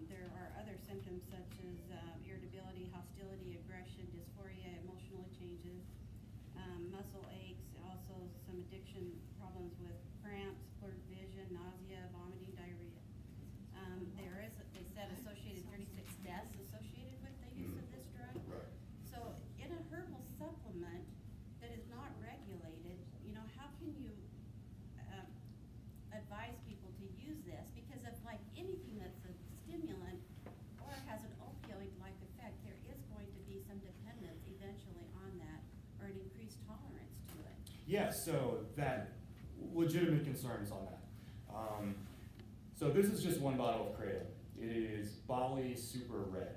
there are other symptoms such as irritability, hostility, aggression, dysphoria, emotional changes, muscle aches, also some addiction problems with cramps, blurred vision, nausea, vomiting, diarrhea. There is, they said, associated 36 deaths associated with the use of this drug. Right. So in a herbal supplement that is not regulated, how can you advise people to use this? Because of like anything that's a stimulant or has an opioid-like effect, there is going to be some dependence eventually on that, or an increased tolerance to it. Yeah, so that legitimate concerns on that. So this is just one bottle of kratom. It is Bali Super Red.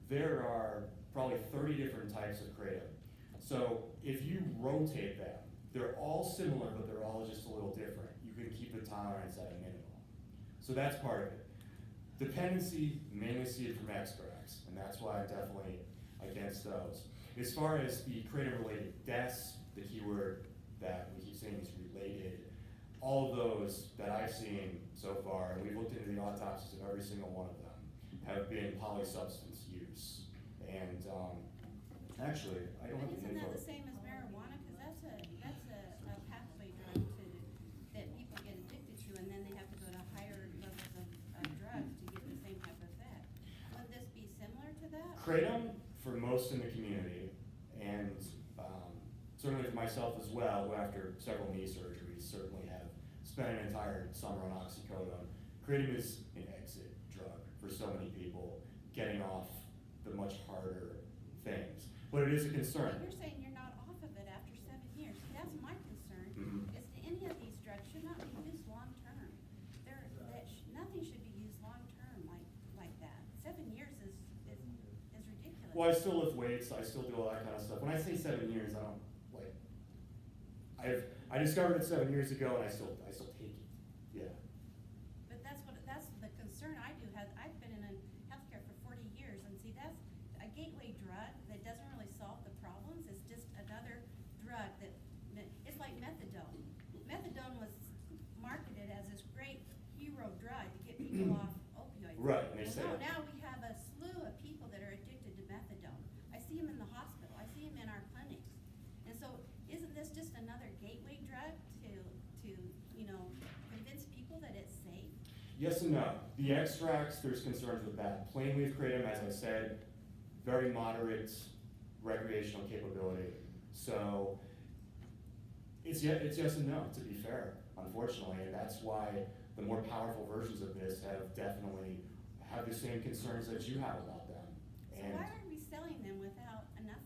There are probably 30 different types of kratom. So if you rotate them, they're all similar, but they're all just a little different. You can keep the tolerance at a minimum. So that's part of it. Dependency, mainly see it from extracts, and that's why I'm definitely against those. As far as the kratom-related deaths, the keyword that we keep saying is related, all of those that I've seen so far, and we've looked into the autopsies of every single one of them, have been polysubstance use. And actually, I don't have But the isn't info. that the same as marijuana? Because that's a pathway drug that people get addicted to, and then they have to go to higher levels of drugs to get the same type of effect. Would this be similar to that? Kratom, for most in the community, and certainly for myself as well, who after several knee surgeries certainly have spent an entire summer on oxycodone. Kratom is an exit drug for so many people, getting off the much harder things. But it is a concern. But you're saying you're not off of it after 7 years. That's my concern, is that any of these drugs should not be used long-term. Nothing should be used long-term like that. 7 years is ridiculous. Well, I still lift weights, I still do all that kind of stuff. When I say 7 years, I don't, I discovered it 7 years ago and I still take it, yeah. But that's the concern I do have. I've been in healthcare for 40 years, and see, that's a gateway drug that doesn't really solve the problems. It's just another drug that it's like methadone. Methadone was marketed as this great hero drug to get people off opioids. Right, and they say. Well, now we have a slew of people that are addicted to methadone. I see them in the hospital. I see them in our clinics. And so, isn't this just another gateway drug to Yes and no. The extracts, there's concerns with that. Plain leaf kratom, as I said, very moderate recreational capability. So it's yes and no, to be fair, unfortunately, and that's why the more powerful versions of this have definitely have the same concerns that you have about them. So why are we selling them without enough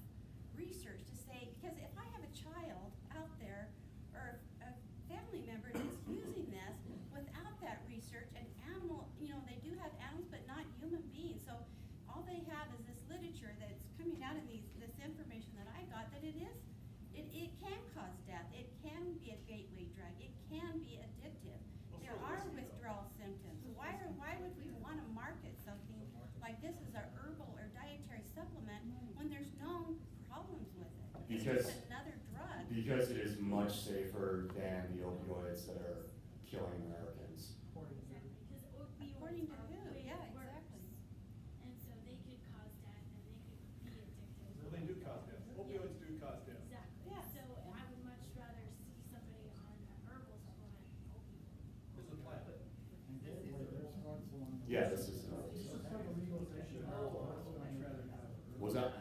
research to say, because if I have a child out there or a family member that's using this without that research and animal, they do have animals but not human beings. So all they have is this literature that's coming out of this information that I got that it can cause death. It can be a gateway drug. It can be addictive. There are withdrawal symptoms. Why would we want to market something like this as a herbal or dietary supplement when there's no problems with it? It's just another drug. Because it is much safer than the opioids that are killing Americans. According to who? Yeah, exactly. And so they could cause death and they could be addictive. Well, they do cause death. Opioids do cause death. Exactly. Yeah. So I would much rather see somebody on an herbal supplement than opioid. This is a plant. Yeah, this is. Was that?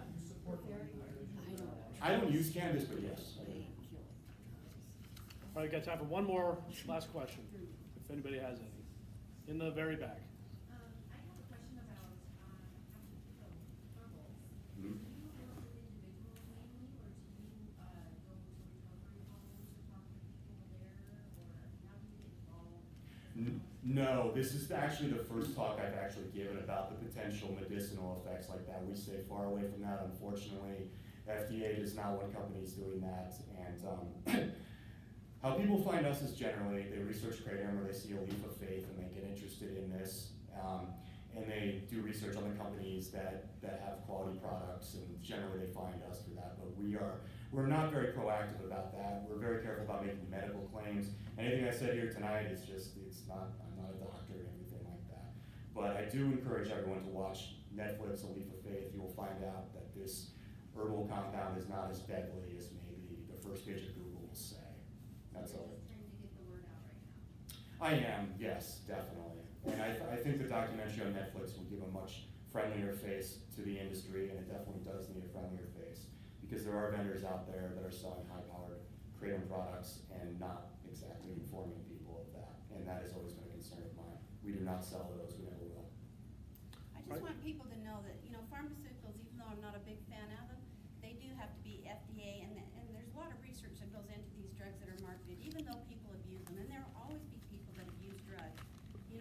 I don't use cannabis, but yes. All right, got time for one more last question, if anybody has any. In the very back. I have a question about, herbals. Mhm. Do you work with individuals mainly, or do you, go to recovery homes to talk to people there, or how do you get involved? No, this is actually the first talk I've actually given about the potential medicinal effects like that. We stay far away from that, unfortunately. FDA is not one company's doing that, and how people find us is generally they research kratom or they see a leaf of faith and they get interested in this, and they do research on the companies that have quality products, and generally they find us through that. But we're not very proactive about that. We're very careful about making medical claims. Anything I said here tonight is just I'm not a doctor or anything like that. But I do encourage everyone to watch Netflix, A Leaf of Faith. You will find out that this herbal compound is not as deadly as maybe the first page of Google will say. That's all. Just trying to get the word out right now. I am, yes, definitely. And I think the documentary on Netflix will give a much friendlier face to the industry, and it definitely does need a friendlier face, because there are vendors out there that are selling high-powered kratom products and not exactly informing people of that. And that has always been a concern of mine. We do not sell those, we never will. I just want people to know that, pharmaceuticals, even though I'm not a big fan of them, they do have to be FDA, and there's a lot of research that goes into these drugs that are marketed, even though people abuse them, and there will always be people that abuse drugs.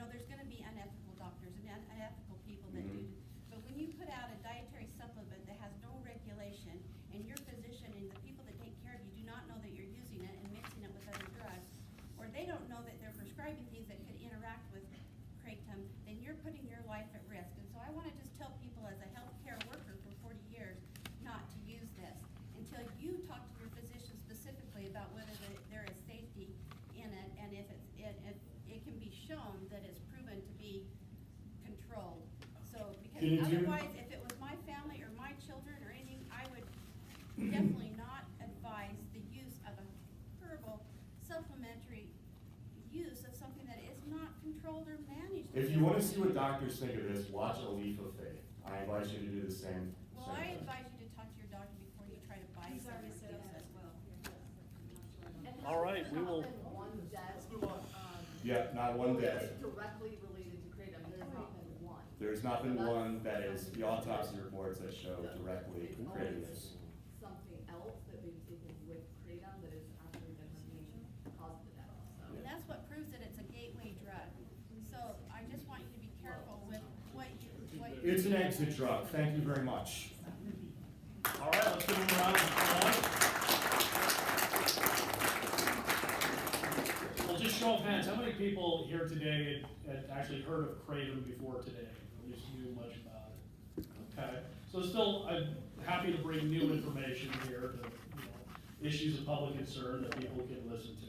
There's gonna be unethical doctors and unethical people that do, but when you put out a dietary supplement that has no regulation, and your physician and the people that take care of you do not know that you're using it and mixing it with other drugs, or they don't know that they're prescribing things that could interact with kratom, then you're putting your life at risk. And so I wanna just tell people, as a healthcare worker for 40 years, not to use this until you talk to your physician specifically about whether there is safety in it, and if it can be shown that it's proven to be controlled. So, because otherwise, if it was my family or my children or anything, I would definitely not advise the use of a herbal supplementary use of something that is not controlled or managed. If you wanna see what doctors think of this, watch A Leaf of Faith. I invite you to do the same. Well, I advise you to talk to your doctor before you try to buy something. as well. All right, we will. One death, Yeah, not one death. directly related to kratom, there's not been one. There's not been one that is the autopsy reports that show directly It's kratom always use. something else that they've taken with kratom that has actually been the cause of the death, so. And that's what proves that it's a gateway drug. So I just want you to be careful with what you. It's an exit drug. Thank you very much. All right, let's give them a round of applause. Well, just show of hands, how many people here today had actually heard of kratom before today? Or just knew much about it? Okay, so still, I'm happy to bring new information here to, issues of public concern that people can listen to.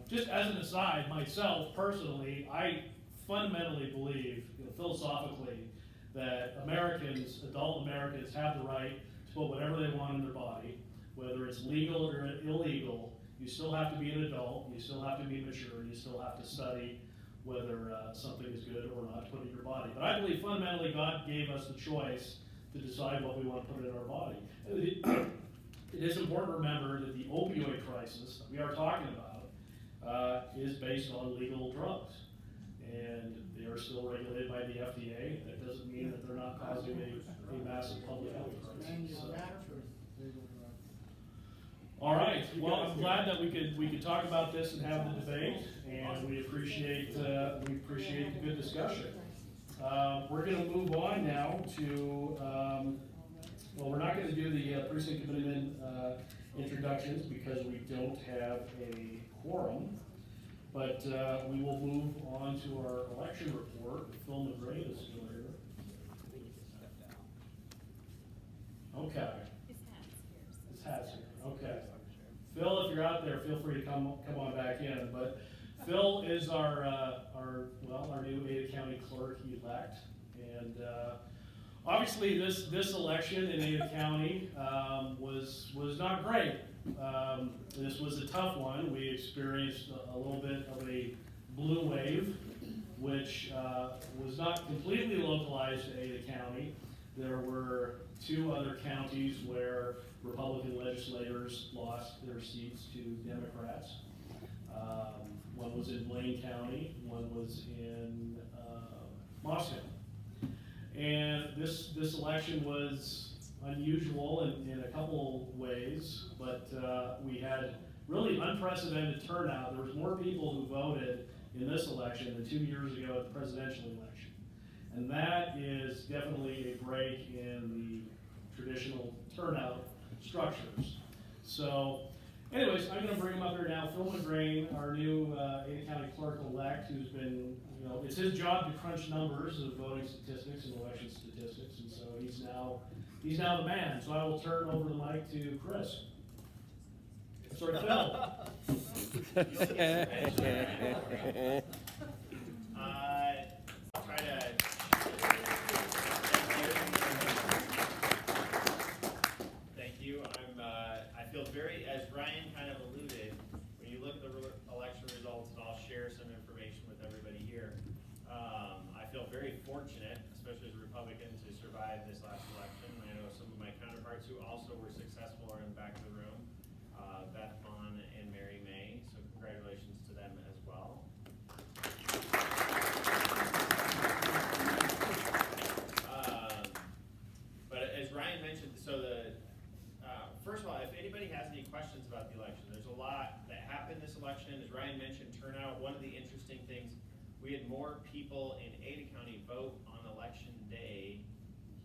Just as an aside, myself personally, I fundamentally believe, philosophically, that Americans, adult Americans, have the right to put whatever they want in their body, whether it's legal or illegal. You still have to be an adult, you still have to be mature, you still have to study whether something is good or not to put in your body. But I believe fundamentally God gave us the choice to decide what we want to put in our body. It is important to remember that the opioid crisis that we are talking about is based on legal drugs. And they are still regulated by the FDA. That doesn't mean that they're not causing a massive public health crisis. So. All right. Well, I'm glad that we could talk about this and have the debate, and we appreciate the good discussion. We're going to move on now to well, we're not going to do the precinct committeeman introductions because we don't have a quorum, but we will move on to our election report. Phil McGray is still here. Okay. His hat's here. Okay. Phil, if you're out there, feel free to come on back in. But Phil is our new Ada County clerk-elect, and obviously this election in Ada County was not great. This was a tough one. We experienced a little bit of a blue wave, which was not completely localized to Ada County. There were 2 other counties where Republican legislators lost their seats to Democrats. One was in Blaine County, one was in Moscow. And this election was unusual in a couple ways, but we had really unprecedented turnout. There was more people who voted in this election than 2 years ago at the presidential election. And that is definitely a break in the traditional turnout structures. So, anyways, I'm going to bring him up here now. Phil McGray, our new Ada County clerk-elect, who's been, it's his job to crunch numbers of voting statistics and election statistics, and so he's now the man. So I will turn over the mic to Chris. Sorry, Phil. I'll try to. Thank you. I feel very, as Ryan kind of alluded, when you look at the election results, and I'll share some information with everybody here. I feel very fortunate, especially as a Republican, to survive this last election. I know some of my counterparts who also were successful are in the back of the room. Beth Vaughn and Mary May, so congratulations to them as well. But as Ryan mentioned, so first of all, if anybody has any questions about the election, there's a lot that happened this election. As Ryan mentioned, turnout, one of the interesting things, we had more people in Ada County vote on election day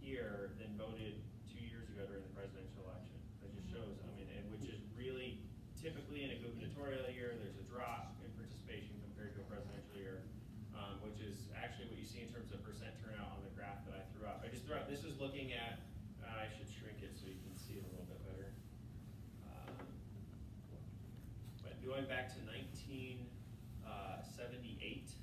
here than voted 2 years ago during the presidential election. That just shows, and which is really typically in a gubernatorial year, there's a drop in participation compared to a presidential year, which is actually what you see in terms of percent turnout on the graph that I threw up. I just threw up, this is looking at, I should shrink it so you can see it a little bit better. But going back to 1978,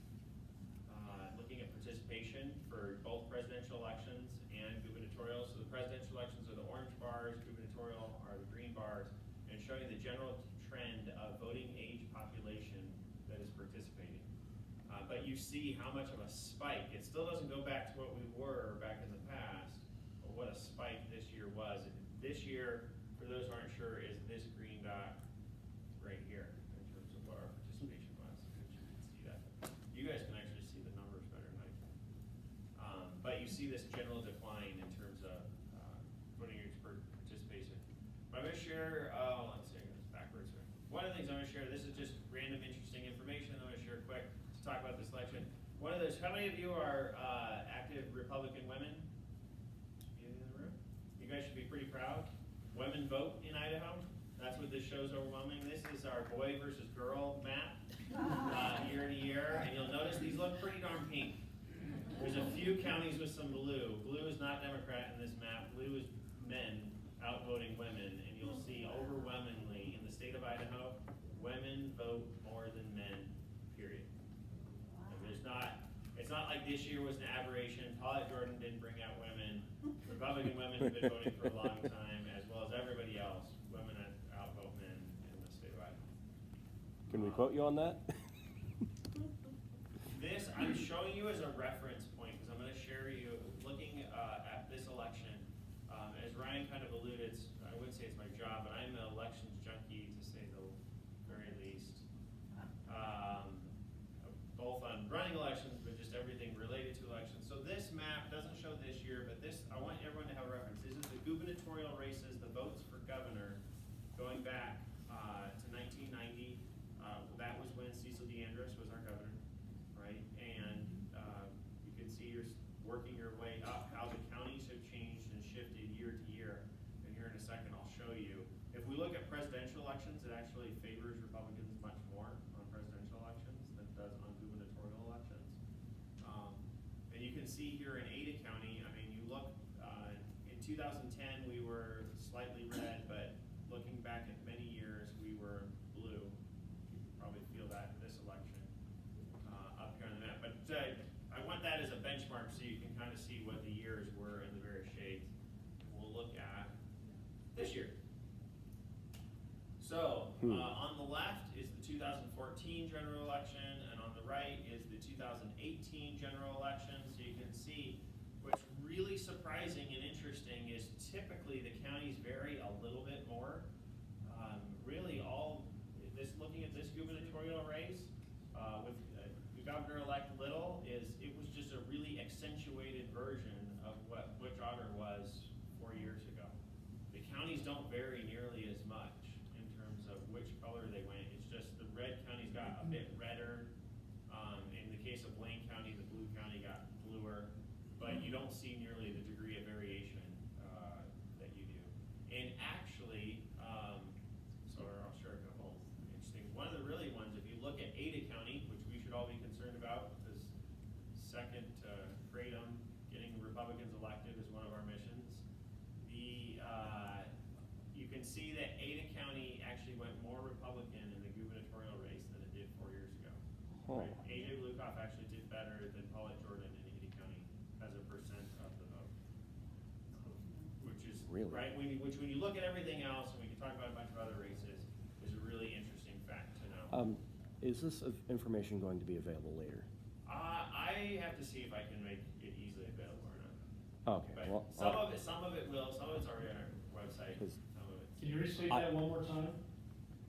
looking at participation for both presidential elections and gubernatorial. So the presidential elections are the orange bars, gubernatorial are the green bars, and showing the general trend of voting age population that is participating. But you see how much of a spike. It still doesn't go back to what we were back in the past, but what a spike this year was. This year, for those who aren't sure, is this green dot right here in terms of what our participation was. Which you can see that. You guys can actually see the numbers better than I can. But you see this general decline in terms of voting age participation. But I'm going to share, let's see, I got this backwards here. One of the things I'm going to share, this is just random interesting information I'm going to share quick to talk about this election. One of those, how many of you are active Republican women? In the room? You guys should be pretty proud. Women vote in Idaho. That's what this shows overwhelming. This is our boy versus girl map year to year. And you'll notice these look pretty darn pink. There's a few counties with some blue. Blue is not Democrat in this map. Blue is men outvoting women. And you'll see overwhelmingly in the state of Idaho, women vote more than men, period. And it's not like this year was an aberration. Paulette Jordan didn't bring out women. Republican women have been voting for a long time, as well as everybody else. Women outvote men in the state of Idaho. Can we quote you on that? showing you as a reference point, because I'm gonna share you, looking at this election, as Ryan kind of alluded, I wouldn't say it's my job, but I'm an elections junkie to say the very least. Both on running elections, but just everything related to elections. So this map doesn't show this year, but this, I want everyone to have a reference. This is the gubernatorial races, the votes for governor, going back to 1990. That was when Cecil DeAndres was our governor, right? And you can see you're working your way up, how the counties have changed and shifted year to year. And here in a second, I'll show you. If we look at presidential elections, it actually favors Republicans much more on presidential elections than it does on gubernatorial elections. And you can see here in Ada County, I mean, you look, in 2010, we were slightly red, but looking back at many years, we were blue. You can probably feel that in this election up here on the map. But I want that as a benchmark so you can kind of see what the years were in the various shades. And we'll look at this year. So on the left is the 2014 general election, and on the right is the 2018 general election. So you can see what's really surprising and interesting is typically the counties vary a little bit more. Really all this, looking at this gubernatorial race with Governor-elect Little, it was just a really accentuated version of what Butch Otter was 4 years ago. The counties don't vary nearly as much in terms of which color they went. It's just the red counties got a bit redder. In the case of Blaine County, the blue county got bluer, but you don't see nearly the degree of variation that you do. And actually, so I'll share a couple interesting. One of the really ones, if you look at Ada County, which we should all be concerned about, because second to Kratom, getting Republicans elected is one of our missions. You can see that Ada County actually went more Republican in the gubernatorial race than it did 4 years ago. Huh. Right? AJ Blukoff actually did better than Paulette Jordan in Ada County as a percent of the vote. Which is, really? right, when you look at everything else, and we can talk about a bunch of other races, is a really interesting fact to know. Is this information going to be available later? I have to see if I can make it easily available or not. Okay. But Well, some of it will, some of it's already on our website. Some of it. Can you restate that one more time?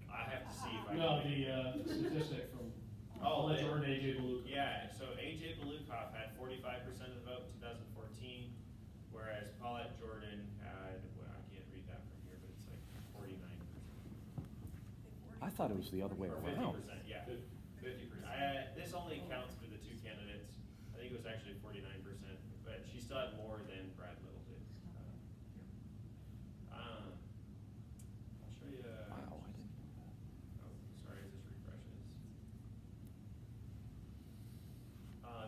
I have to see if I No, can. the statistic from Oh, Jordan, AJ Belukoff. Yeah, so AJ Belukoff had 45% of the vote in 2014, whereas Paulette Jordan had, well, I can't read that from here, but it's like 49%. I thought it was the other way Or around. 50%, yeah. 50%. This only counts for the two candidates. I think it was actually 49%, but she still had more than Brad Little did. I'll show you. Wow, I didn't know that. Oh, sorry, this refreshes.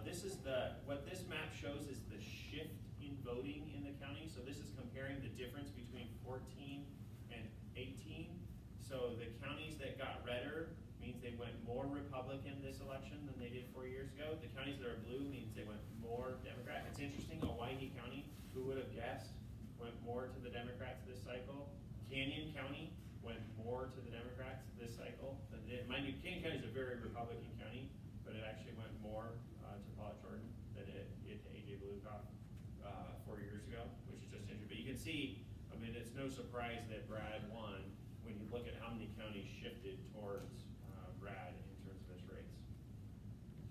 This is what this map shows is the shift in voting in the county. So this is comparing the difference between 14 and 18. So the counties that got redder means they went more Republican this election than they did 4 years ago. The counties that are blue means they went more Democrat. It's interesting, Owyhee County, who would have guessed, went more to the Democrats this cycle. Canyon County went more to the Democrats this cycle than it did. Mind you, Canyon County is a very Republican county, but it actually went more to Paulette Jordan than it did to AJ Belukoff 4 years ago, which is just interesting. But you can see, I mean, it's no surprise that Brad won when you look at how many counties shifted towards Brad in terms of his race.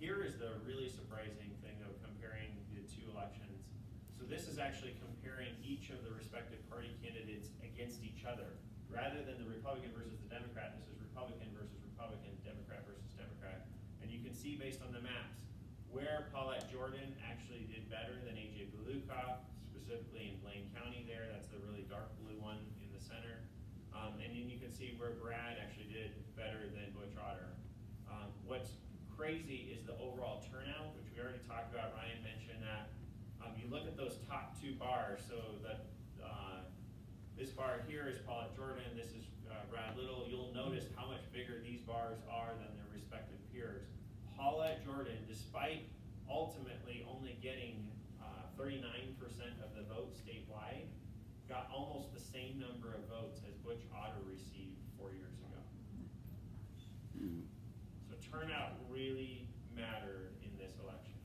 Here is the really surprising thing of comparing the two elections. So this is actually comparing each of the respective party candidates against each other. Rather than the Republican versus the Democrat, this is Republican versus Republican, Democrat versus Democrat. And you can see based on the maps where Paulette Jordan actually did better than AJ Belukoff, specifically in Blaine County there. That's the really dark blue one in the center. And then you can see where Brad actually did better than Butch Otter. What's crazy is the overall turnout, which we already talked about. Ryan mentioned that. You look at those top two bars. So that this bar here is Paulette Jordan. This is Brad Little. You'll notice how much bigger these bars are than their respective peers. Paulette Jordan, despite ultimately only getting 39% of the vote statewide, got almost the same number of votes as Butch Otter received 4 years ago. So turnout really mattered in this election.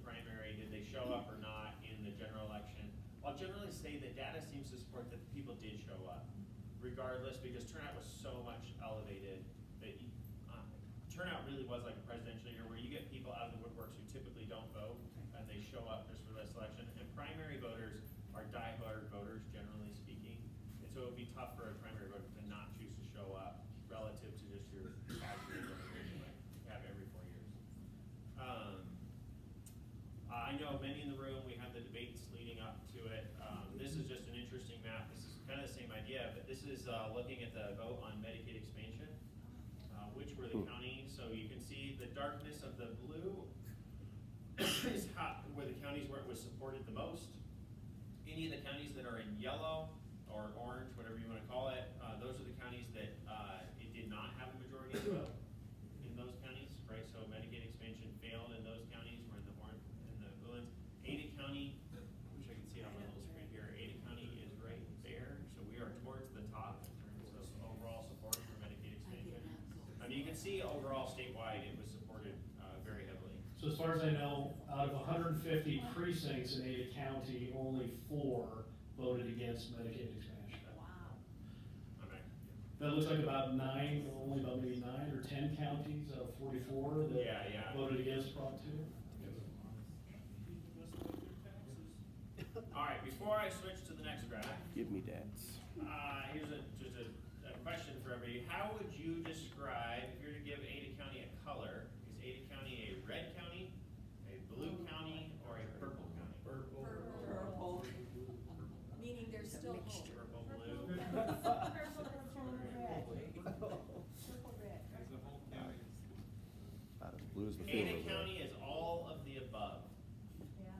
primary, did they show up or not in the general election? I'll generally say the data seems to support that people did show up, regardless, because turnout was so much elevated that turnout really was like a presidential year where you get people out of the woodworks who typically don't vote and they show up just for this election. And primary voters are diehard voters, generally speaking. And so it would be tough for a primary voter to not choose to show up relative to just your casual voter anyway. You have every 4 years. I know many in the room, we have the debates leading up to it. This is just an interesting map. This is kind of the same idea, but this is looking at the vote on Medicaid expansion, which were the counties. So you can see the darkness of the blue is where the counties where it was supported the most. Any of the counties that are in yellow or orange, whatever you want to call it, those are the counties that it did not have a majority vote in those counties, right? So Medicaid expansion failed in those counties. We're in the orange, in the blue ones. Ada County, I wish I could see it on my little screen here. Ada County is right there, so we are towards the top in terms of overall support for Medicaid expansion. You can see overall statewide, it was supported very heavily. So as far as I know, out of 150 precincts in Ada County, only 4 voted against Medicaid expansion. Wow. Okay. That looks like about 9, only about maybe 9 or 10 counties out of 44 that voted against Prop 2. All right, before I switch to the next graph, Give me dads. here's just a question for everybody. How would you describe, if you were to give Ada County a color, is Ada County a red county, a blue county, or a purple county? Purple. Meaning there's still hope. Purple, blue. Blue's the Ada field. County is all of the above. Yeah.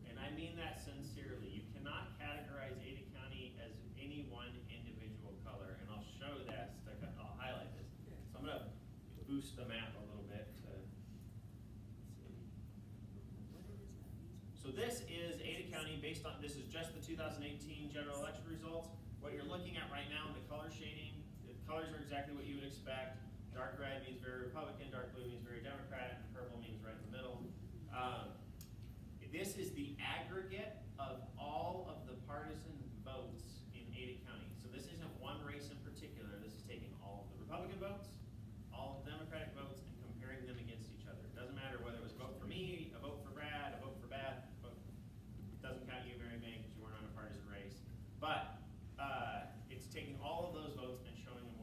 And I mean that sincerely. You cannot categorize Ada County as any one individual color, and I'll show that, I'll highlight this. So I'm gonna boost the map a little bit to see. So this is Ada County based on, this is just the 2018 general election results. What you're looking at right now in the color shading, the colors are exactly what you would expect. Dark red means very Republican, dark blue means very Democrat, and purple means right in the middle. This is the aggregate of all of the partisan votes in Ada County. So this isn't one race in particular. This is taking all of the Republican votes, all of the Democratic votes, and comparing them against each other. It doesn't matter whether it was a vote for me, a vote for Brad, a vote for Bad. It doesn't count you very many because you weren't on a partisan race. But it's taking all of those votes and showing them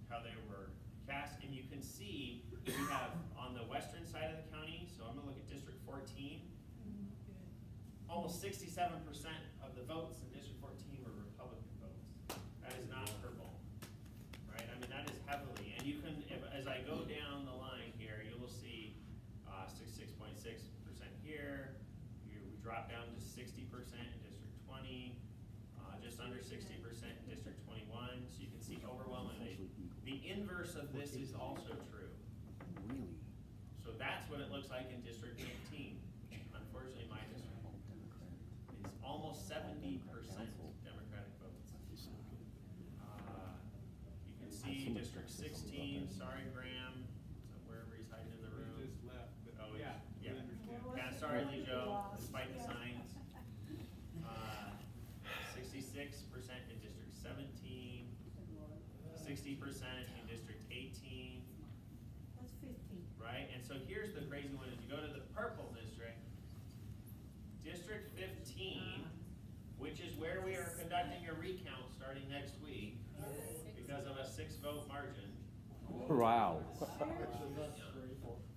how they were cast. And you can see we have on the western side of the county, so I'm gonna look at District 14. Almost 67% of the votes in District 14 were Republican votes. That is not purple, right? I mean, that is heavily, and you can, as I go down the line here, you will see 66.6% here. We drop down to 60% in District 20, just under 60% in District 21. So you can see overwhelmingly. The inverse of this is also true. Really? So that's what it looks like in District 19. Unfortunately, my district is almost 70% Democratic votes. You can see District 16, sorry Graham, so wherever he's hiding in the room. He just left, but Oh, yeah, we yeah. understand. Yeah, sorry Lee Joe, despite the signs. 66% in District 17, 60% in District 18. That's 15. Right, and so here's the crazy one, is you go to the purple district, District 15, which is where we are conducting a recount starting next week because of a 6-vote margin. Wow.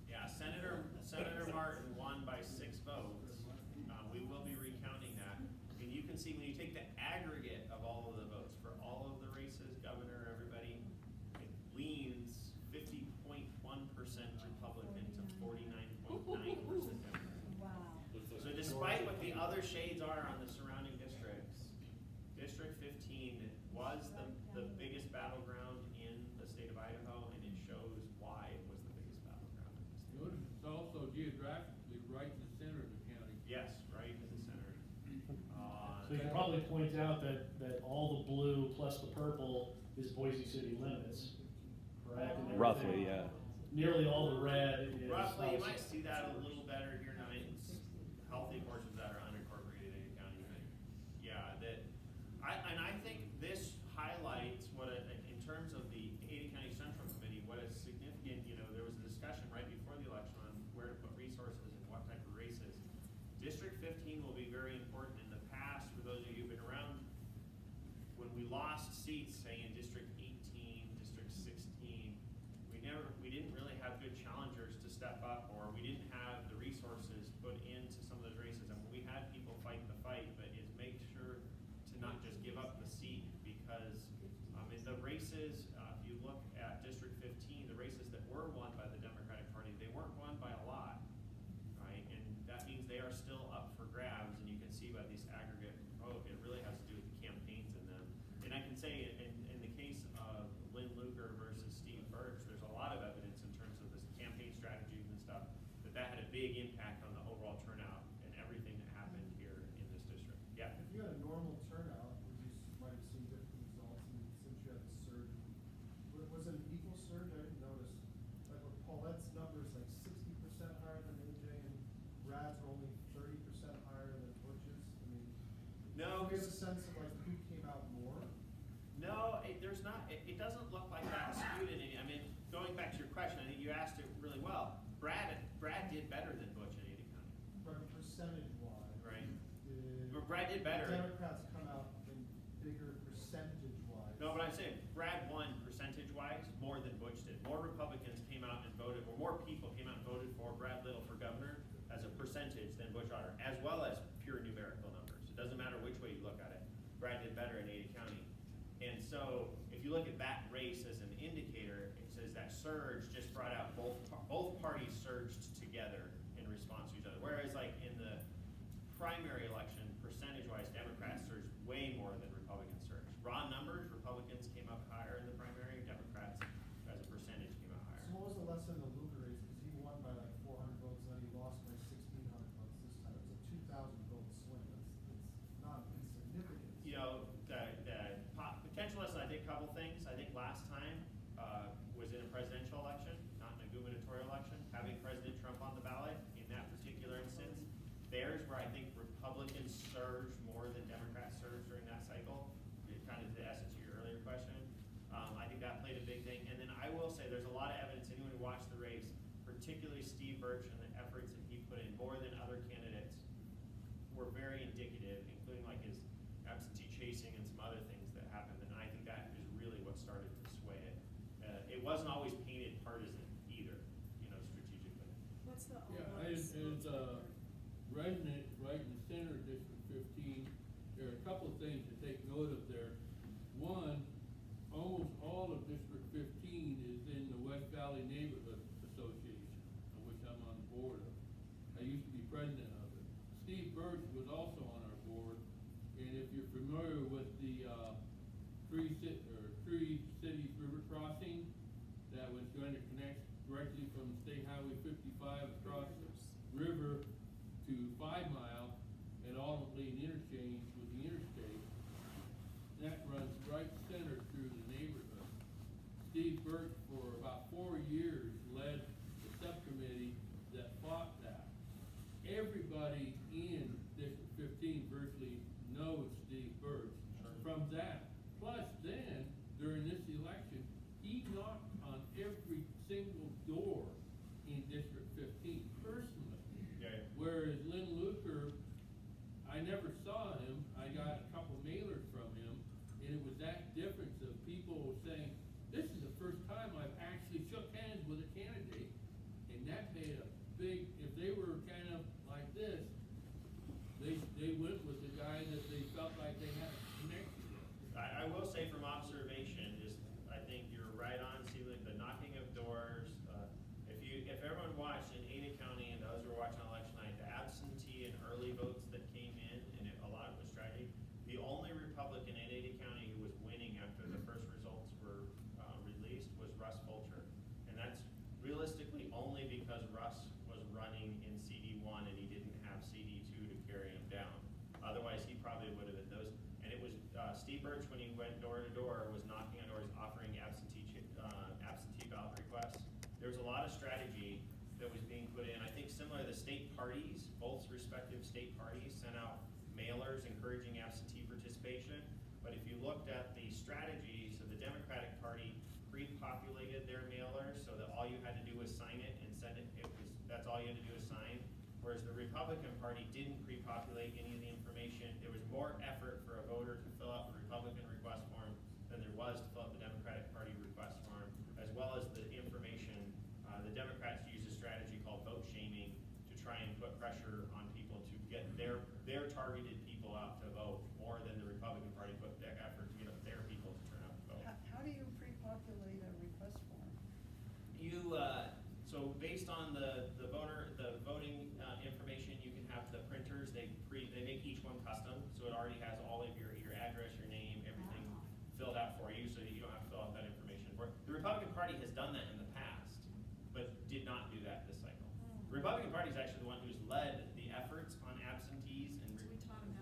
Yeah, Senator Martin won by 6 votes. We will be recounting that. And you can see when you take the aggregate of all of the votes for all of the races, governor, everybody, it leans 50.1% Republican to 49.9% Democrat. Wow. So despite what the other shades are on the surrounding districts, District 15 was the biggest battleground in the state of Idaho, and it shows why it was the biggest battleground in the state. Notice it's also geographically right in the center of the county. Yes, right in the center. So you can probably point out that all the blue plus the purple is Boise city limits, correct? And Roughly, yeah. Nearly all the red is. Roughly, you might see that a little better here now. healthy portions that are unincorporated Ada County. Yeah, I think this highlights in terms of the Ada County Central Committee, what is significant, there was a discussion right before the election on where to put resources and what type of races. District 15 will be very important. In the past, for those of you who've been around, when we lost seats, say in District 18, District 16, we didn't really have good challengers to step up, or we didn't have the resources put into some of those races. And we had people fight the fight, but it's make sure to not just give up the seat, because in the races, if you look at District 15, the races that were won by the Democratic Party, they weren't won by a lot, right? And that means they are still up for grabs, and you can see by these aggregate vote, it really has to do with the campaigns in them. And I can say in the case of Lynn Luker versus Steve Birch, there's a lot of evidence in terms of this campaign strategies and stuff, that had a big impact on the overall turnout and everything that happened here in this district. Yeah? If you had a normal turnout, you might have seen different results, and since you had the surge, was it an equal surge? I didn't notice. Like with Paulette's numbers, like 60% higher than AJ, and Brad's are only 30% higher than Butch's. I mean, No, do you have a sense of like who came out more? No, there's not. It doesn't look like that skewed in any. I mean, going back to your question, I think you asked it really well. Brad did better than Butch in Ada County. But percentage-wise, right? But Brad did better. Democrats come out in bigger percentage-wise. No, but I'm saying Brad won percentage-wise more than Butch did. More Republicans came out and voted, or more people came out and voted for Brad Little for governor as a percentage than Butch Otter, as well as pure numerical numbers. It doesn't matter which way you look at it. Brad did better in Ada County. And so if you look at that race as an indicator, it says that surge just brought out both parties surged together in response to each other. Whereas like in the primary election, percentage-wise, Democrats surged way more than Republicans surged. Raw numbers, Republicans came up higher in the primary, Democrats as a percentage came out higher. So what was the lesson in the Luker race? Because he won by like 400 votes, and then he lost by 1,600 votes this time. It's a 2,000 vote swing. It's not insignificant. The potential lesson, I think, a couple things. I think last time was in a presidential election, not in a gubernatorial election. Having President Trump on the ballot in that particular instance, there's where I think Republicans surged more than Democrats surged during that cycle. Kind of the essence of your earlier question. I think that played a big thing. And then I will say there's a lot of evidence, anyone who watched the race, particularly Steve Birch and the efforts that he put in more than other candidates, were very indicative, including like his absentee chasing and some other things that happened. And I think that is really what started to sway it. It wasn't always painted partisan either, strategically. What's the resident right in the center of District 15, there are a couple of things to take note of there. One, almost all of District 15 is in the West Valley Neighborhood Association, of which I'm on the board of. I used to be president of it. Steve Birch was also on our board, and if you're familiar with the Three Cities River Crossing that was going to connect directly from State Highway 55 across the river to 5 Mile and ultimately an interchange with the interstate, that runs right center through the neighborhood. Steve Birch, for about 4 years, led the subcommittee that fought that. Everybody in District 15 virtually knows Steve Birch from that. Plus then, during this election, he knocked on every single door in District 15 personally. Yeah. Whereas Lynn Luker, I never saw him. I got a couple mailers from him, and it was that difference of people saying, this is the first time I've actually shook hands with a candidate, and that made a big, if they were kind of like this, they went with the guy that they felt like they had a connection with. I will say from observation, I think you're right on, see like the knocking of doors. If everyone watched in Ada County and those who were watching on election night, the absentee and early votes that came in, and a lot of it was strategy. The only Republican in Ada County who was winning after the first results were released was Russ Fulcher, and that's realistically only because Russ was running in CD1 and he didn't have CD2 to carry him down. Otherwise, he probably would have been those. And it was Steve Birch, when he went door to door, was knocking on doors, offering absentee ballot requests. There was a lot of strategy that was being put in. I think similar to the state parties, both respective state parties sent out mailers encouraging absentee participation. But if you looked at the strategies, so the Democratic Party pre-populated their mailer so that all you had to do was sign it and send it. That's all you had to do is sign. Whereas the Republican Party didn't pre-populate any of the information. There was more effort for a voter to fill out the Republican request form than there was to fill out the Democratic Party request form, as well as the information. The Democrats used a strategy called vote shaming to try and put pressure on people to get their targeted people out to vote more than the Republican Party put their effort to get their people to turn out to vote. How do you pre-populate a request form? You, so based on the voting information, you can have the printers, they make each one custom, so it already has all of your address, your name, everything filled out for you, so you don't have to fill out that information. The Republican Party has done that in the past, but did not do that this cycle. The Republican Party is actually the one who's led the efforts on absentees and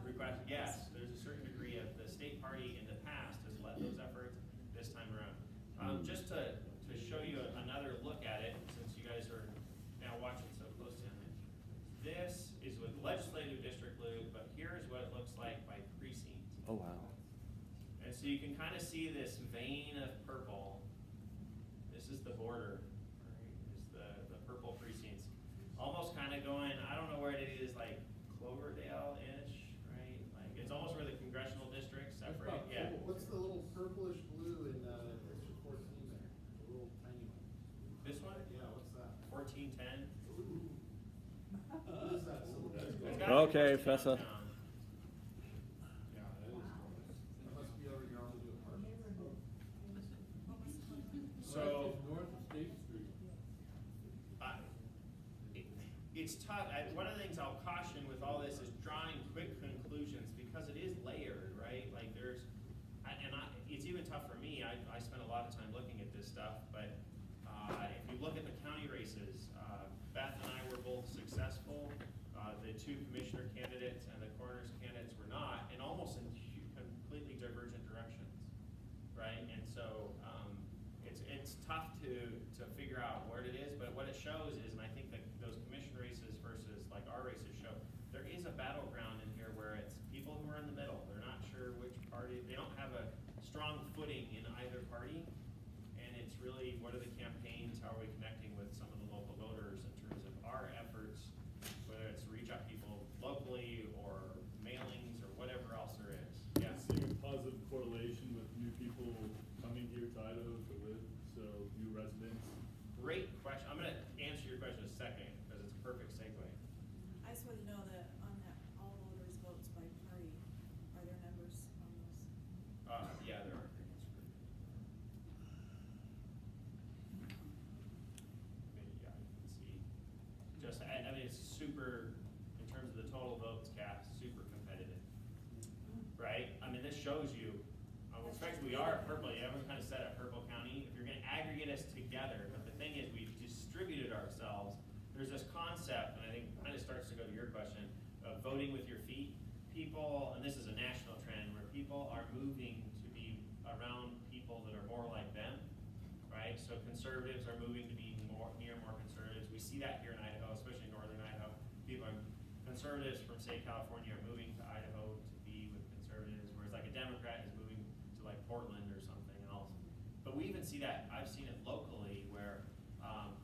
requests. Yes, there's a certain degree of the state party in the past has led those efforts this time around. Just to show you another look at it, since you guys are now watching so closely on it. This is with legislative district loop, but here's what it looks like by precinct. Oh, wow. And so you can kind of see this vein of purple. This is the border, right? Is the purple precincts. Almost kind of going, I don't know where it is, like Cloverdale-ish, right? Like it's almost where the congressional districts separate. Yeah. What's the little purplish blue in District 14 there? The little tiny one. This one? Yeah, what's that? 1410. What is that? Okay, Fessa. Yeah, that is cool. That must be over here on the new apartment. So North of State Street. it's tough. One of the things I'll caution with all this is drawing quick conclusions because it is layered, right? Like it's even tough for me. I spent a lot of time looking at this stuff, but if you look at the county races, Beth and I were both successful. The two commissioner candidates and the coroner's candidates were not, and almost in completely divergent directions, right? And so it's tough to figure out what it is, but what it shows is, and I think that those commission races versus like our races show, there is a battleground in here where it's people who are in the middle. They're not sure which party, they don't have a strong footing in either party, and it's really what are the campaigns, how are we connecting with some of the local voters in terms of our efforts, whether it's to reach out people locally or mailings or whatever else there is. Yeah. Seeing a positive correlation with new people coming here to Idaho to live, so new residents. Great question. I'm going to answer your question in a second because it's a perfect segue. I just want to know that on that all voters votes by party, are there numbers on those? Yeah, there are. Yeah, you can see. Just, I mean, it's super, in terms of the total votes cast, super competitive, right? I mean, this shows you, especially we are at purple, everyone's kind of set at Purple County. If you're going to aggregate us together, but the thing is, we've distributed ourselves. There's this concept, and I think it kind of starts to go to your question, of voting with your feet. People, and this is a national trend, where people are moving to be around people that are more like them, right? So conservatives are moving to be more conservatives. We see that here in Idaho, especially northern Idaho. Conservatives from, say, California are moving to Idaho to be with conservatives, whereas like a Democrat is moving to like Portland or something else. But we even see that, I've seen it locally, where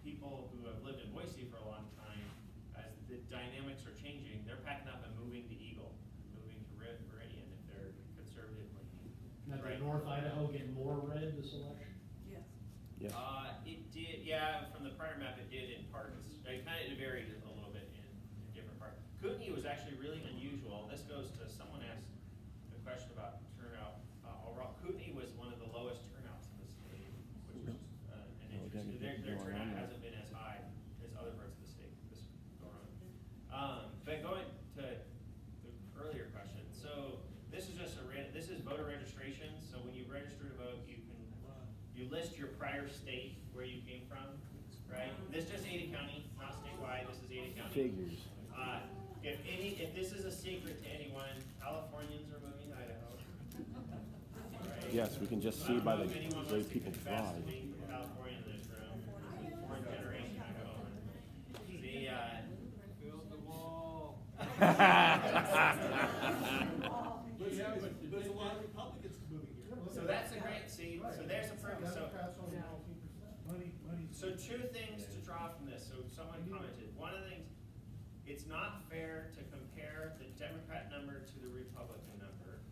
people who have lived in Boise for a long time, as the dynamics are changing, they're packing up and moving to Eagle, moving to Meridian if they're conservative leaning. Now, did North Idaho get more red this election? Yes. Yes. It did, yeah, from the prior map it did in parts. It kind of varied a little bit in different parts. Kootenai was actually really unusual. This goes to, someone asked the question about turnout. Overall, Kootenai was one of the lowest turnouts in the state, which was an interesting, their turnout hasn't been as high as other parts of the state this go around. But going to the earlier question, so this is just this is voter registration. So when you register to vote, you list your prior state where you came from, right? This is just Ada County, not statewide. This is Ada County. Figures. If this is a secret to anyone, Californians are moving to Idaho. Right? Yes, we can just see by the way people drive. California in this room, fourth generation Idahoan. There's a lot of Republicans moving here. So that's a great, see, so there's a perfect, so. Democrats only 19%. Money. So two things to draw from this. So someone commented, one of the things, it's not fair to compare the Democrat number to the Republican number.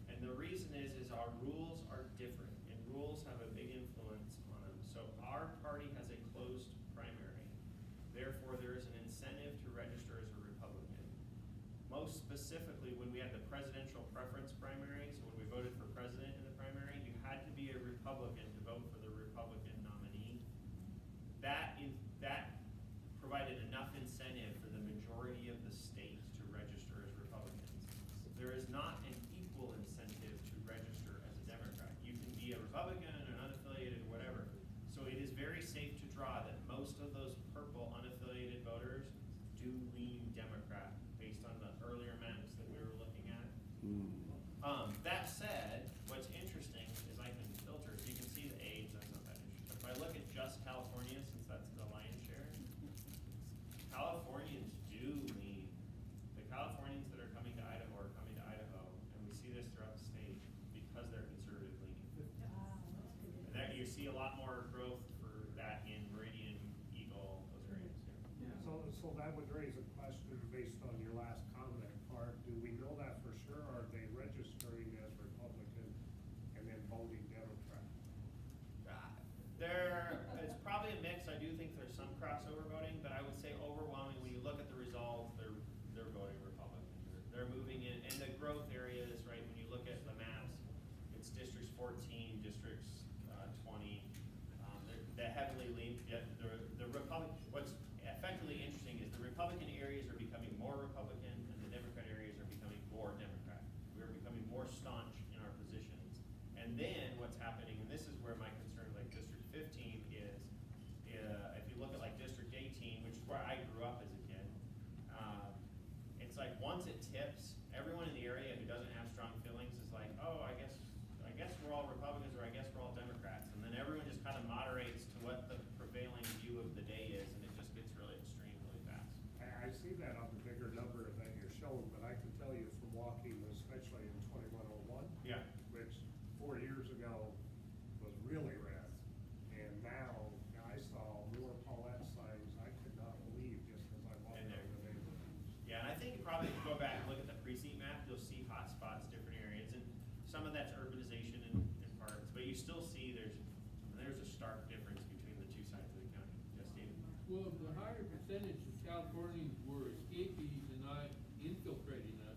And the reason is our rules are different, and rules have a big influence on them. So our party has a closed primary. Therefore, there is an incentive to register as a Republican. Most specifically, when we had the presidential preference primary, so when we voted for president in the primary, you had to be a Republican to vote for the Republican nominee. That provided enough incentive for the majority of the state to register as Republicans. There is not an equal incentive to register as a Democrat. You can be a Republican and unaffiliated, whatever. So it is very safe to draw that most of those purple unaffiliated voters do lean Democrat based on the earlier maps that we were looking at. That said, what's interesting is I can filter, so you can see the age, that's not that interesting. If I look at just California, since that's the lion's share, Californians do lean. The Californians that are coming to Idaho are coming to Idaho, and we see this throughout the state because they're conservative leaning. And that you see a lot more growth for that in Meridian, Eagle, those areas. Yeah. So that would raise a question based on your last comment part. Do we know that for sure? Are they registering as Republican and then voting Democrat? It's probably a mix. I do think there's some crossover voting, but I would say overwhelmingly, when you look at the results, they're voting Republican. They're moving in, and the growth areas, right? When you look at the maps, it's districts 14, districts 20. They're heavily lean. The Republican. What's effectively interesting is the Republican areas are becoming more Republican, and the Democrat areas are becoming more Democrat. We are becoming more staunch in our positions. And then what's happening, and this is where my concern, like District 15 is, if you look at like District 18, which is where I grew up as a kid, it's like once it tips, everyone in the area who doesn't have strong feelings is like, oh, I guess we're all Republicans, or I guess we're all Democrats. And then everyone just kind of moderates to what the prevailing view of the day is, and it just gets really extreme really fast. I see that on the bigger number that you're showing, but I can tell you from walking, especially in 2101, Yeah. which 4 years ago was really red, and now I saw more Paulette signs I could not believe just as I walked In there. over the neighborhood. Yeah, and I think probably if you go back and look at the precinct map, you'll see hot spots, different areas, and some of that's urbanization in parts, but you still see there's a stark difference between the two sides of the county. Yes, David? Well, if the higher percentage of Californians were escapees and not infiltrating us,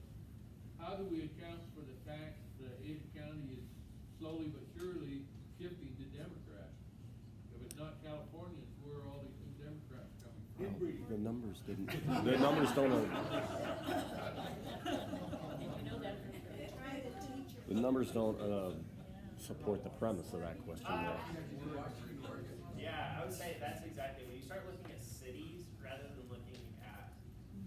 how do we account for the fact that Ada County is slowly but surely shifting to Democrat? If it's not Californians, where are all these new Democrats coming from? The numbers didn't, the numbers don't, the numbers don't, support the premise of that question yet. Yeah, I would say that's exactly, when you start looking at cities rather than looking at,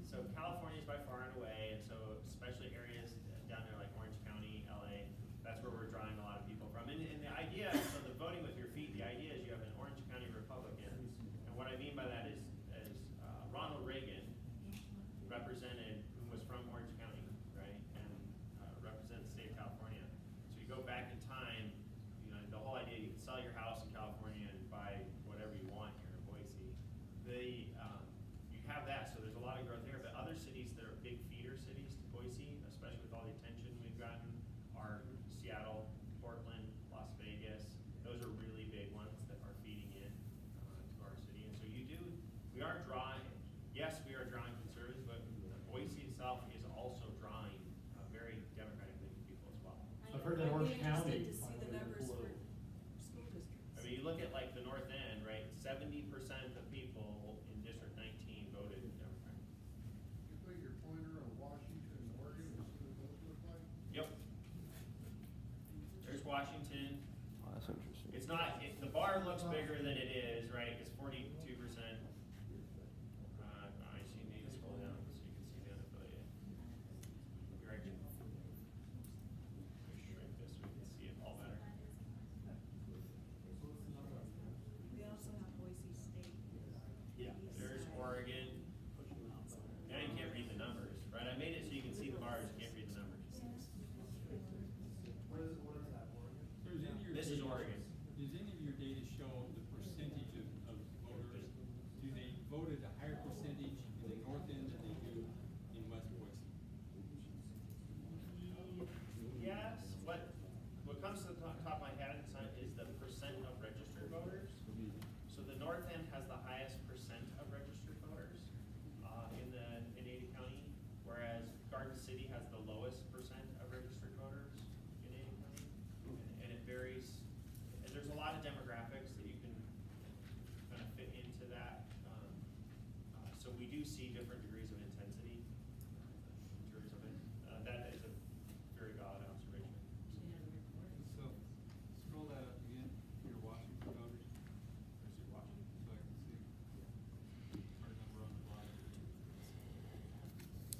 so California is by far and away, and so especially areas down there like Orange County, LA, that's where we're drawing a lot of people from. And the idea, so the voting with your feet, the idea is you have an Orange County Republican, and what I mean by that is Ronald Reagan represented, who was from Orange County, right, and represented the state of California. So you go back in time, you know, the whole idea, you can sell your house in California and buy whatever you want here in Boise. You have that, so there's a lot of growth there, but other cities that are big feeder cities to Boise, especially with all the attention we've gotten, are Seattle, Portland, Las Vegas. Those are really big ones that are feeding in to our city. And so we are drawing, yes, we are drawing conservatives, but Boise itself is also drawing very democratic-leaning people as well. I've heard that Orange County. To see the numbers for school districts. I mean, you look at like the North End, right? 70% of people in District 19 voted Democrat. You put your pointer on Washington and Oregon, and see what those look like? Yep. There's Washington. Oh, that's interesting. It's not, the bar looks bigger than it is, right? It's 42%. I see, need to scroll down so you can see the unaffiliated. You're right. Shrink this so we can see it all better. We also have Boise State. Yeah. There's Oregon. Now you can't read the numbers, right? I made it so you can see the bars, you can't read the numbers. What is that, Oregon? So is any of your This is data- Oregon. Does any of your data show the percentage of voters? Do they vote at a higher percentage in the north end than they do in West Boise? Yes, what comes to the top of my head is the percent of registered voters. So the north end has the highest percent of registered voters in Ada County, whereas Garden City has the lowest percent of registered voters in Ada County. And it varies, and there's a lot of demographics that you can kind of fit into that. So we do see different degrees of intensity in terms of it. That is a very valid observation. So, scroll that up again, your Washington voters. Is it Washington? So I can see our number on the bottom.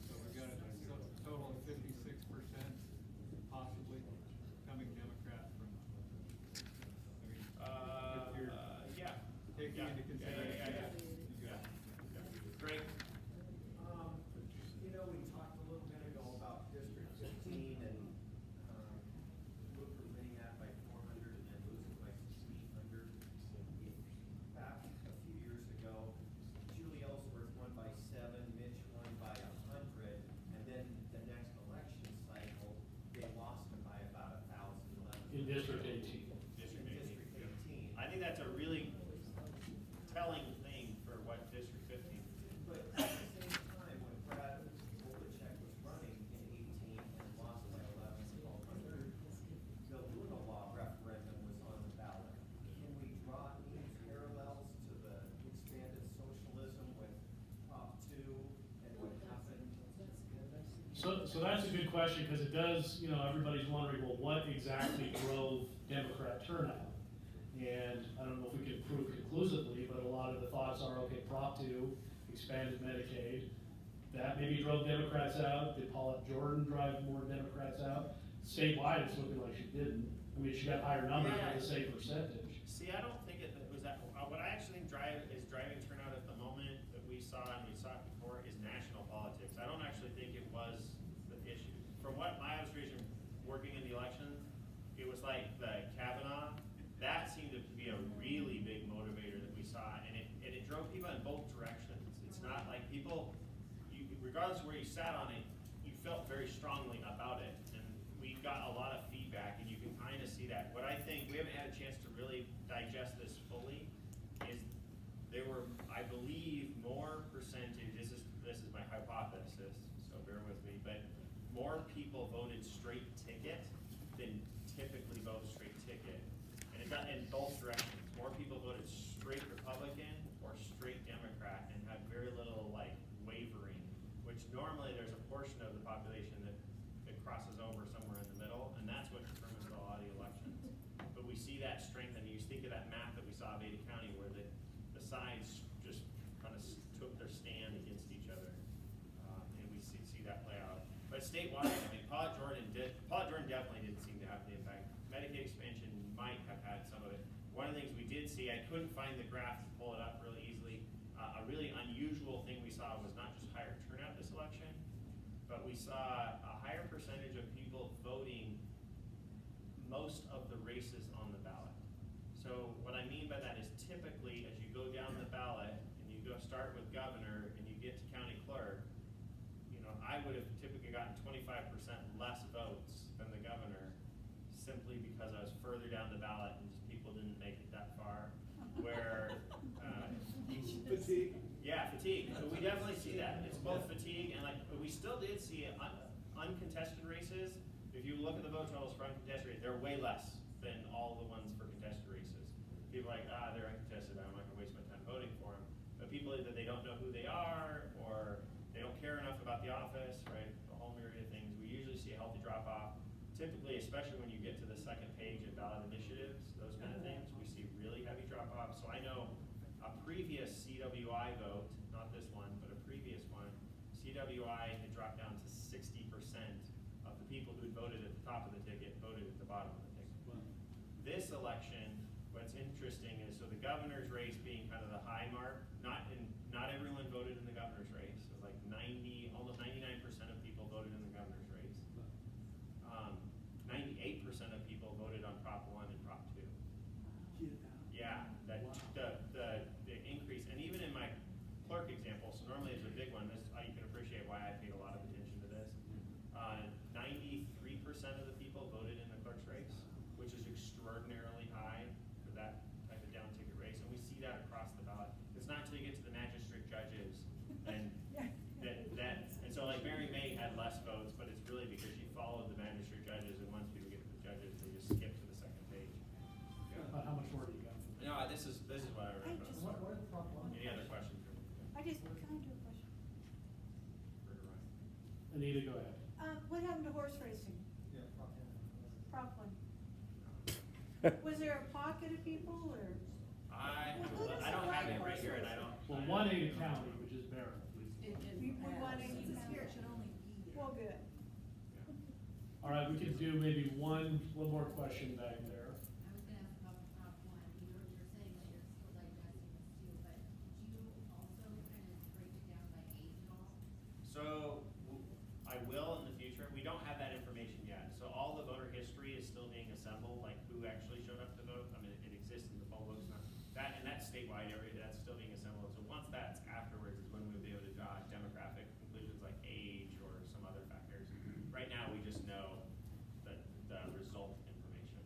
So we got a total of 56% possibly coming Democrat from, I mean, if you're Yeah. taking into consideration. Yeah. Great. You know, we talked a little bit ago about District 15 and, Whipper winning that by 400 and then losing by 300. Back a few years ago, Julie Ellsworth won by 7, Mitch won by 100, and then the next election cycle, they lost it by about 1,000, 11. In District 18. District In 18. District 18. I think that's a really telling thing for what District 15 But at the same time, when Brad Volacek was running in 18 and lost by 11, 1,200, the Luna Law referendum was on the ballot. Can we draw any parallels to the expanded socialism with Prop 2 and what happened? So that's a good question, because it does, everybody's wondering, well, what exactly drove Democrat turnout? And I don't know if we can prove conclusively, but a lot of the thoughts are, okay, Prop 2, expanded Medicaid, that maybe drove Democrats out. Did Paulette Jordan drive more Democrats out? Statewide, it's looking like she didn't. I mean, she got higher numbers but the same percentage. See, I don't think it was that, what I actually think is driving turnout at the moment that we saw, and we saw it before, is national politics. I don't actually think it was the issue. From what my observation working in the elections, it was like the Kavanaugh, that seemed to be a really big motivator that we saw, and it drove people in both directions. It's not like people, regardless of where you sat on it, you felt very strongly about it, and we got a lot of feedback, and you can kind of see that. What I think, we haven't had a chance to really digest this fully, is there were, I believe, more percentage, this is my hypothesis, so bear with me, but more people voted straight ticket than typically vote straight ticket. And it got in both directions. More people voted straight Republican or straight Democrat and had very little wavering, which normally there's a portion of the population that crosses over somewhere in the middle, and that's what determines a lot of the elections. But we see that strength, and you think of that map that we saw of Ada County where the sides just kind of took their stand against each other. And we see that play out. But statewide, I mean, Paulette Jordan definitely didn't seem to have the impact. Medicaid expansion might have had some of it. One of the things we did see, I couldn't find the graph to pull it up really easily. A really unusual thing we saw was not just higher turnout this election, but we saw a higher percentage of people voting most of the races on the ballot. So what I mean by that is typically as you go down the ballot and you go start with governor and you get to county clerk, I would have typically gotten 25% less votes than the governor simply because I was further down the ballot and just people didn't make it that far. Where Fatigue. Yeah, fatigue. So we definitely see that. It's both fatigue and we still did see uncontested races. If you look at the vote totals for uncontested races, they're way less than all the ones for contested races. People are like, they're uncontested, I'm not gonna waste my time voting for them. But people either they don't know who they are or they don't care enough about the office, right? A whole myriad of things. We usually see a healthy drop off. Typically, especially when you get to the second page of ballot initiatives, those kind of things, we see really heavy drop off. So I know a previous CWI vote, not this one, but a previous one, CWI had dropped down to 60% of the people who had voted at the top of the ticket voted at the bottom of the ticket. Wow. This election, what's interesting is, so the governor's race being kind of the high mark, not everyone voted in the governor's race. So like almost 99% of people Anita, go ahead. What happened to horse racing? Yeah, Prop one. Was there a pocket of people or? I don't have it right here, and I don't. Well, one Ada County, which is Barron. We wanted to should only be. Well, good. All right, we could do maybe one more question back there. I was gonna ask about Prop one, you're saying that you're still digesting this too, but do you also kind of break it down by age at all? So, I will in the future. We don't have that information yet. So all the voter history is still being assembled, like who actually showed up to vote. I mean, it exists in the poll books now. That, and that's statewide area, that's still being assembled. So once that's afterwards is when we'll be able to draw demographic conclusions like age or some other factors. Right now, we just know the result information.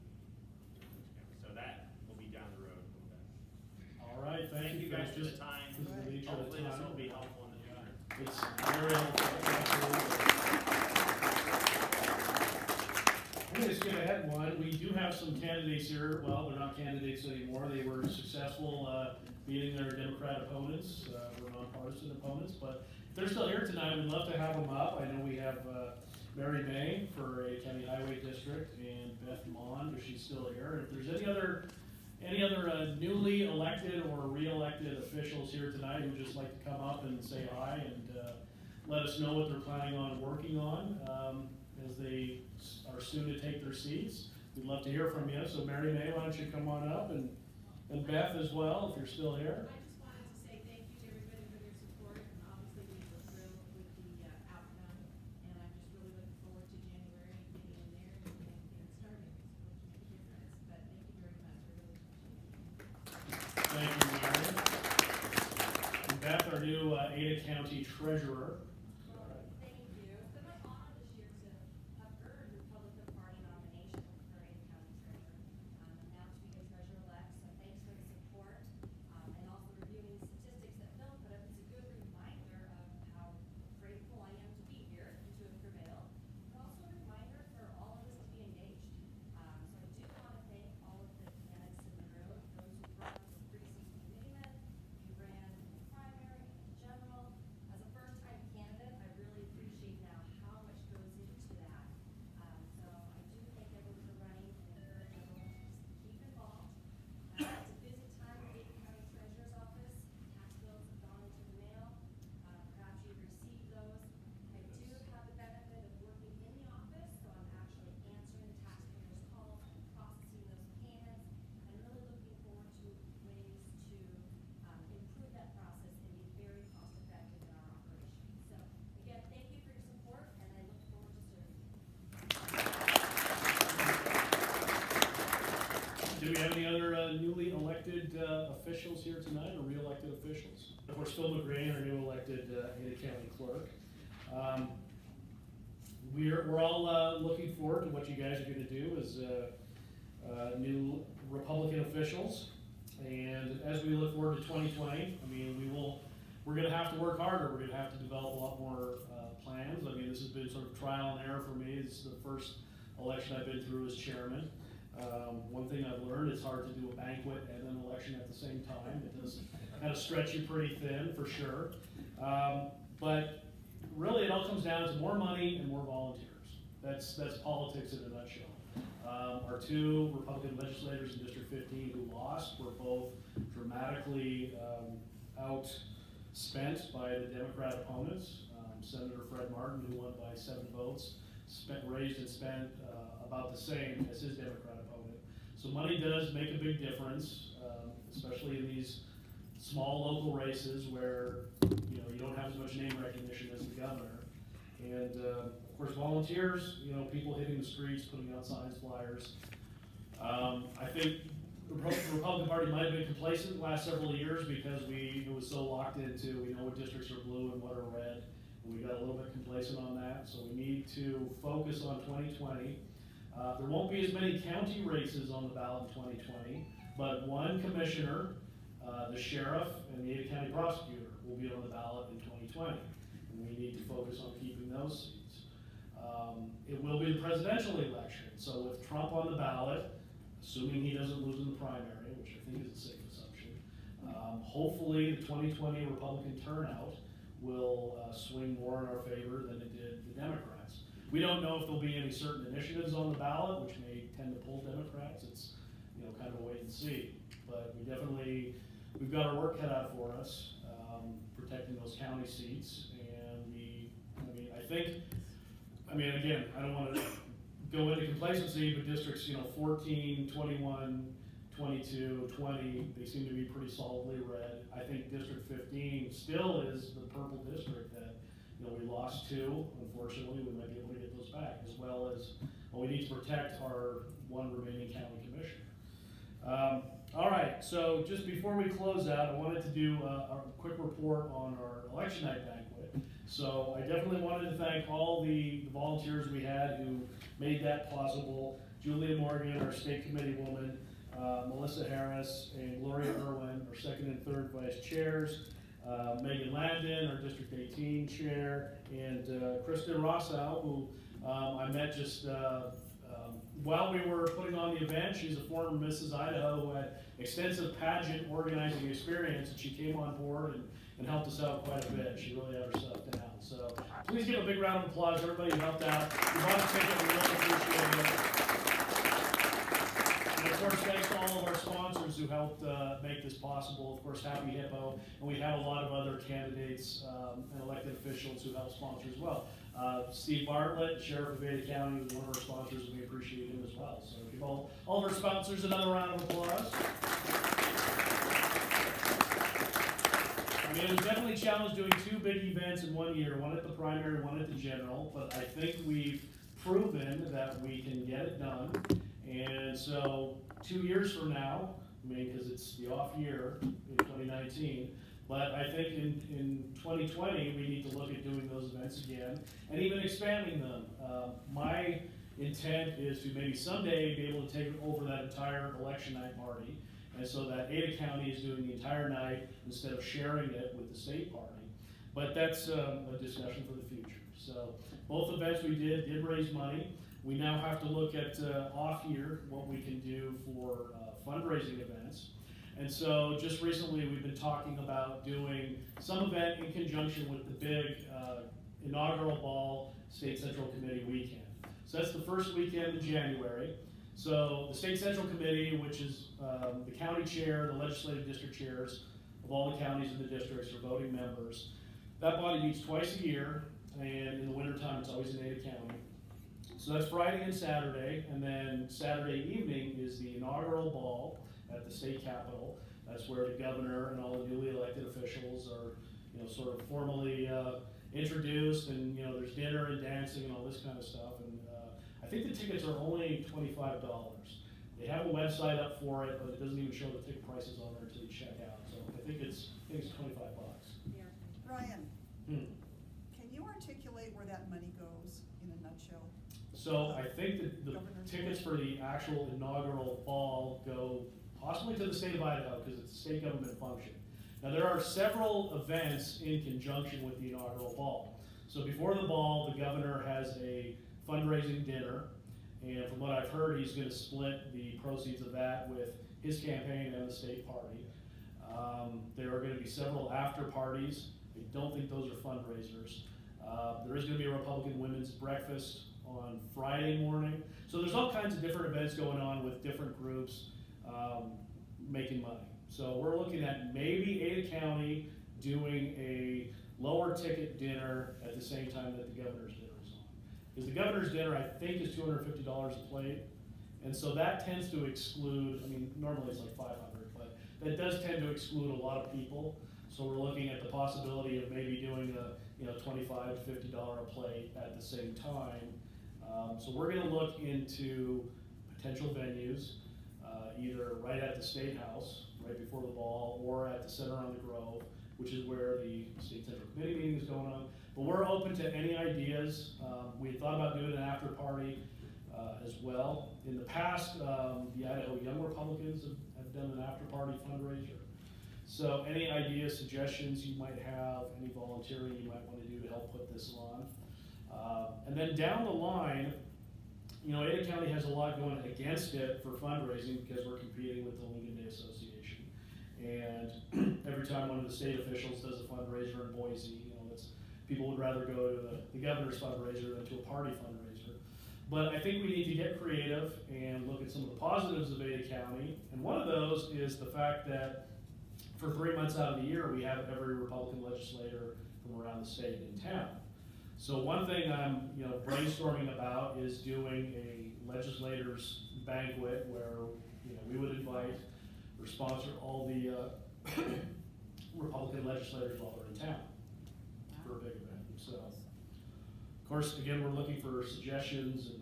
So that will be down the road a little bit. All right, thank you guys for just the time. for the nature of the Hopefully this time. will be helpful in the future. It's very helpful. Absolutely. I'm gonna skip ahead one. We do have some candidates here. Well, they're not candidates anymore. They were successful beating their Democrat opponents, or nonpartisan opponents. But if they're still here tonight, we'd love to have them up. I know we have Mary May for a County Highway District and Beth Mond, if she's still here. If there's any other newly elected or re-elected officials here tonight who'd just like to come up and say hi and let us know what they're planning on working on as they are soon to take their seats. We'd love to hear from you. So Mary May, why don't you come on up, and Beth as well, if you're still here. I just wanted to say thank you to everybody for their support, and obviously we were thrilled with the outcome, and I'm just really looking forward to January and getting in there and getting things started, which make a difference. But thank you very much, I really appreciate it. Thank you, Mary. And Beth, our new Ada County Treasurer. Thank you. It's been my honor this year to have earned the Republican Party nomination for Ada County Treasurer. I'm now to be the treasurer-elect, so thanks for the support, and also reviewing the statistics that Phil put up. It's a good reminder of how grateful I am to be here and to have prevailed, but also a reminder for all of us to be engaged. So I do want to thank all of the candidates in the room, those who run as precinct committeemen, who ran in the primary, in general. As a first-time candidate, I really appreciate now how much goes into that. So I do thank everyone for running and encourage everyone to just keep involved. It's a busy time at Ada County Treasurer's Office. Tax bills have gone into the mail. Perhaps you've received those. I do have the benefit of working in the office, so I'm actually answering the taxpayers' calls and processing those payments. I'm really looking forward to ways to improve that process and be very cost-effective in our operations. So again, thank you for your support, and I look forward to serving you. Do we have any other newly elected officials here tonight, or re-elected officials? Of course, Phil McGrain, our new elected Ada County Clerk. We're all looking forward to what you guys are going to do as new Republican officials. And as we look forward to 2020, I mean, we're going to have to work harder. We're going to have to develop a lot more plans. I mean, this has been sort of trial and error for me. This is the first election I've been through as chairman. One thing I've learned, it's hard to do a banquet and an election at the same time. It does kind of stretch you pretty thin, for sure. But really, it all comes down to more money and more volunteers. That's politics in a nutshell. Our two Republican legislators in District 15 who lost were both dramatically outspent by the Democrat opponents. Senator Fred Martin, who won by 7 votes, raised and spent about the same as his Democrat opponent. So money does make a big difference, especially in these small local races where you don't have as much name recognition as the governor. And of course, volunteers, people hitting the streets, putting out signs, flyers. I think the Republican Party might have been complacent the last several years because it was so locked into, we know what districts are blue and what are red. And we got a little bit complacent on that, so we need to focus on 2020. There won't be as many county races on the ballot in 2020, but one commissioner, the sheriff, and the Ada County prosecutor will be on the ballot in 2020. And we need to focus on keeping those seats. It will be the presidential election, so with Trump on the ballot, assuming he doesn't lose in the primary, which I think is a safe assumption, hopefully the 2020 Republican turnout will swing more in our favor than it did the Democrats. We don't know if there'll be any certain initiatives on the ballot, which may tend to pull Democrats. It's, kind of a wait and see. But we've got our work cut out for us, protecting those county seats. And again, I don't want to go into complacency, but districts, 14, 21, 22, 20, they seem to be pretty solidly red. I think District 15 still is the purple district that, we lost to. Unfortunately, we might be able to get those back, as well as, we need to protect our one remaining county commissioner. All right, so just before we close out, I wanted to do a quick report on our election night banquet. So I definitely wanted to thank all the volunteers we had who made that possible. Julia Morgan, our state committee woman, Melissa Harris, and Gloria Irwin, our second and third vice chairs, Megan Landon, our District 18 chair, and Kristen Rossau, who I met just while we were putting on the event. She's a former Mrs. Idaho who had extensive pageant organizing experience, and she came on board and helped us out quite a bit. She really had her stuff down. So please give a big round of applause, everybody who helped out. We bought a ticket, we really appreciate it. And of course, thanks to all of our sponsors who helped make this possible. Of course, Happy Hippo, and we had a lot of other candidates and elected officials who helped sponsor as well. Steve Bartlett, Sheriff of Ada County, was one of our sponsors, and we appreciate him as well. So give all of our sponsors another round of applause. It was definitely a challenge doing two big events in 1 year, one at the primary, one at the general, but I think we've proven that we can get it done. And so 2 years from now, because it's the off year in 2019, but I think in 2020, we need to look at doing those events again and even expanding them. My intent is to maybe someday be able to take over that entire election night party, and so that Ada County is doing the entire night instead of sharing it with the state party. But that's a discussion for the future. So both events we did raise money. We now have to look at off year, what we can do for fundraising events. And so just recently we've been talking about doing some event in conjunction with the big inaugural ball State Central Committee weekend. So that's the first weekend in January. So the State Central Committee, which is the county chair, the legislative district chairs of all the counties in the districts are voting members. That body meets twice a year, and in the wintertime it's always in Ada County. So that's Friday and Saturday, and then Saturday evening is the inaugural ball at the state capitol. That's where the governor and all the newly elected officials are, sort of formally introduced, and there's dinner and dancing and all this kind of stuff. And I think the tickets are only $25. They have a website up for it, but it doesn't even show the ticket prices on there until you check out. So I think it's $25. Ryan, can you articulate where that money goes in a nutshell? So I think that the tickets for the actual inaugural ball go possibly to the state of Idaho because it's a state government function. Now there are several events in conjunction with the inaugural ball. So before the ball, the governor has a fundraising dinner, and from what I've heard, he's going to split the proceeds of that with his campaign and the state party. There are going to be several after parties. I don't think those are fundraisers. There is going to be a Republican women's breakfast on Friday morning. So there's all kinds of different events going on with different groups making money. So we're looking at maybe Ada County doing a lower ticket dinner at the same time that the governor's dinner is on. Because the governor's dinner, I think, is $250 a plate. And so that tends to exclude, normally it's like $500, but that does tend to exclude a lot of people. So we're looking at the possibility of maybe doing a $25 to $50 a plate at the same time. So we're going to look into potential venues, either right at the State House, right before the ball, or at the Center on the Grove, which is where the State Central Committee meeting is going on. But we're open to any ideas. We had thought about doing an after party as well. In the past, the Idaho Young Republicans have done an after party fundraiser. So any ideas, suggestions you might have, any volunteering you might want to do to help put this on. And then down the line, Ada County has a lot going against it for fundraising because we're competing with the Lincoln Day Association. And every time one of the state officials does a fundraiser in Boise, people would rather go to the governor's fundraiser than to a party fundraiser. But I think we need to get creative and look at some of the positives of Ada County. And one of those is the fact that for 3 months out of the year, we have every Republican legislator from around the state in town. So one thing I'm, brainstorming about is doing a legislators banquet where, we would invite or sponsor all the Republican legislators while they're in town for a big event. So, of course, again, we're looking for suggestions and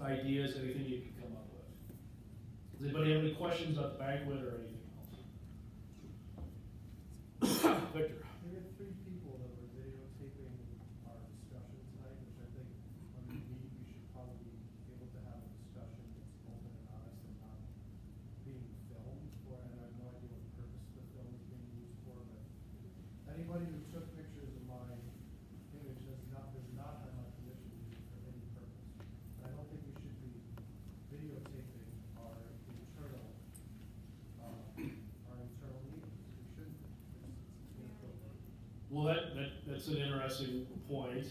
ideas, anything you can come up with. Does anybody have any questions about the banquet or anything else? Victor. We had 3 people that were videotaping our discussion tonight, which I think when we meet, we should probably be able to have a discussion that's open and honest and not being filmed for, and I have no idea what the purpose of the film is being used for, but anybody who took pictures of my image does not have my permission to use it for any purpose. And I don't think we should be videotaping our internal meetings. We shouldn't. It's inappropriate. Well, that's an interesting point.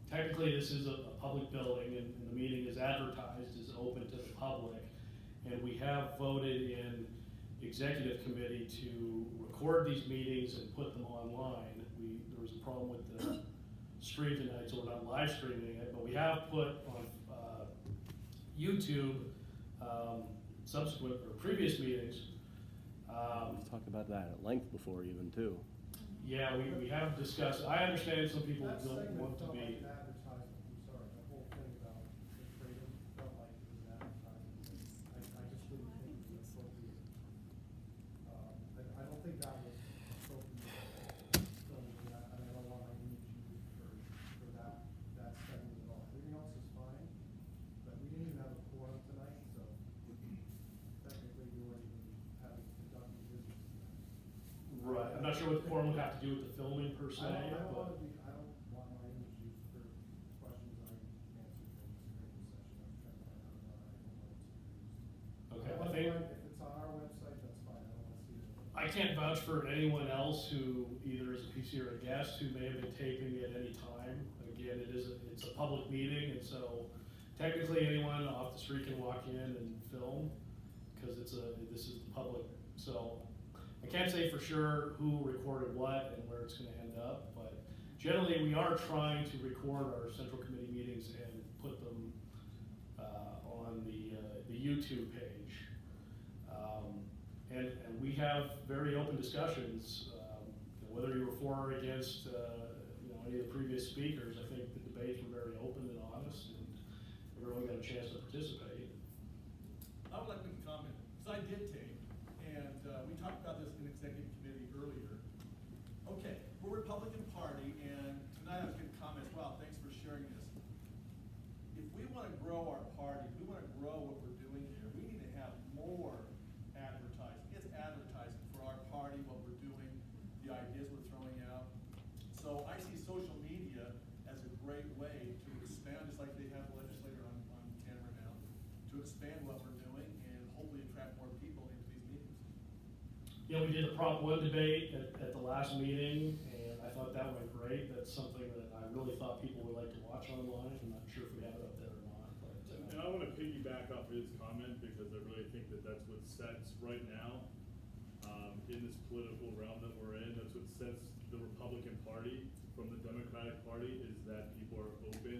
Technically, this is a public building, and the meeting is advertised, is open to the public. And we have voted in executive committee to record these meetings and put them online. There was a problem with the stream tonight, so we're not live streaming it, but we have put on YouTube subsequent or previous meetings. We've talked about that at length before even too. Yeah, we have discussed, I understand some people That don't segment want to felt be. like advertisement, I'm sorry, the whole thing about the freedom felt like it was advertisement. I just didn't think it was appropriate. I don't think that was appropriate film, and I don't want my image used for that segment at all. Everything else is fine, but we didn't even have a quorum tonight, so technically we weren't even conducting business tonight. Right, I'm not sure what the forum would have to do with the filming per se, I don't but. want my image used for questions I answered in this executive session. I'm trying to find out about it. I don't want it to be used. Okay, I That's think. fine. If it's on our website, that's fine. I don't want to see it. I can't vouch for anyone else who either is a PC or a guest who may have been taping at any time. Again, it's a public meeting, and so technically anyone off the street can walk in and film, because this is the public, so I can't say for sure who recorded what and where it's gonna end up, but generally we are trying to record our central committee meetings and put them on the YouTube page. And we have very open discussions, whether you were for or against, any of the previous speakers. I think the debates were very open and honest, and everyone got a chance to participate. I would like to make a comment, because I did tape, and we talked about this in executive committee earlier. Okay, we're a Republican Party, and tonight I was getting comments, wow, thanks for sharing this. If we want to grow our party, if we want to grow what we're doing here, we need to have more advertising. It's advertising for our party, what we're doing, the ideas we're throwing out. So I see social media as a great way to expand, just like they have the legislator on camera now, to expand what we're doing and hopefully attract more people into these meetings. Yeah, we did the Prop 1 debate at the last meeting, and I thought that went great. That's something that I really thought people would like to watch online. I'm not sure if we have it up there or not, but. And I want to piggyback off his comment, because I really think that that's what sets right now, in this political realm that we're in, that's what sets the Republican Party from the Democratic Party, is that people are open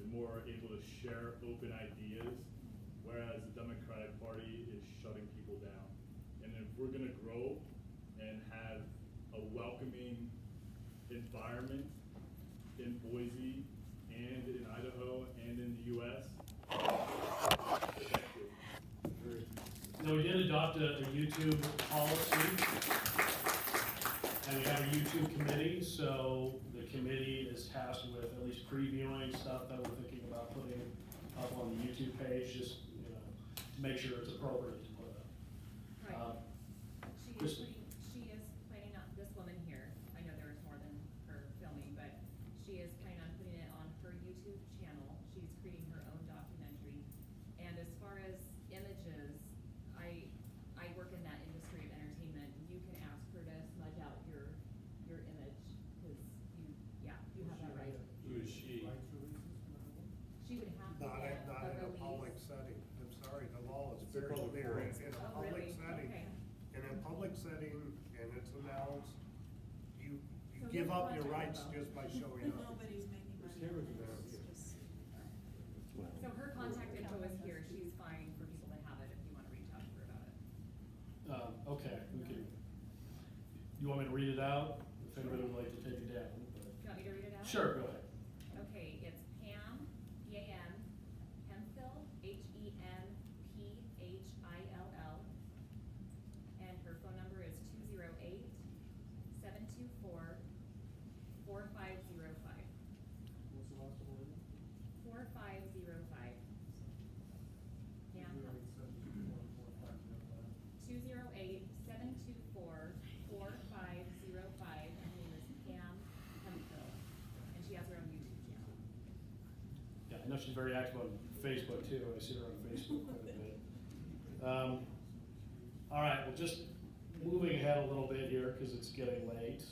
and more able to share open ideas, whereas the Democratic Party is shutting people down. And if we're gonna grow and have a welcoming environment in Boise and in Idaho and in the US, Now, we did adopt a YouTube policy, and we have a YouTube committee, so the committee is tasked with at least previewing stuff that we're thinking about putting up on the YouTube page, just, to make sure it's appropriate to put up. Right. Kristen. She is planning on, this woman here, I know there was more than her filming, but she is planning on putting it on her YouTube channel. She's creating her own documentary. And as far as images, I work in that industry of entertainment. You can ask her to smudge out your image, because give up your rights just by showing up. Nobody's making money. It's just- So her contact info is here, she's fine for people to have it if you wanna reach out to her about it. Okay, we can, you want me to read it out? If anybody would like to take it down. Do you want me to read it out? Sure, go ahead. Okay, it's Pam, P-A-M, Hemphill, Hempill, and her phone number is 208-724-4505. What's the last one? 4505. Pam, 208-724-4505, and her name is Pam Hemphill, and she has her own YouTube channel. Yeah, I know she's very active on Facebook too, I see her on Facebook quite a bit. All right, well, just moving ahead a little bit here, because it's getting late.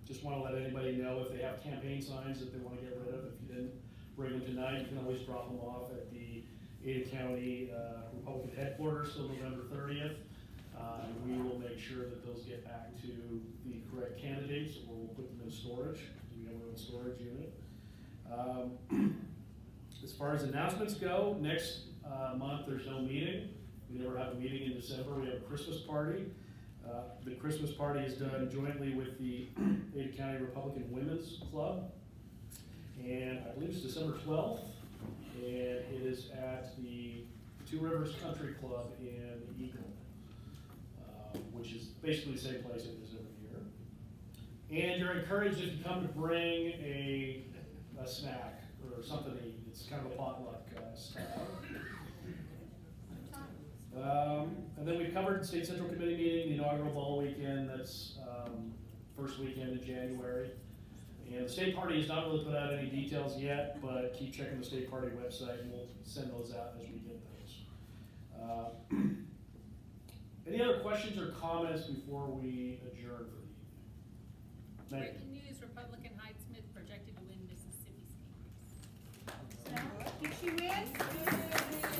Just want to let anybody know if they have campaign signs that they want to get rid of. If you didn't bring them tonight, you can always drop them off at the Ada County Republican headquarters till November 30th. And we will make sure that those get back to the correct candidates, or we'll put them in storage. We have our own storage unit. As far as announcements go, next month there's no meeting. We never have a meeting in December. We have a Christmas party. The Christmas party is done jointly with the Ada County Republican Women's Club. And I believe it's December 12th. And it is at the Two Rivers Country Club in Eagle, which is basically the same place it is every year. And you're encouraged, if you come, to bring a snack or something to eat. It's kind of a potluck style. And then we've covered State Central Committee meeting, the inaugural ball weekend, that's first weekend in January. And the state party has not really put out any details yet, but keep checking the state party website and we'll send those out as we get those. Any other questions or comments before we adjourn for the evening? Breaking news, Republican Hyde-Smith projected to win Mississippi State. Did she win?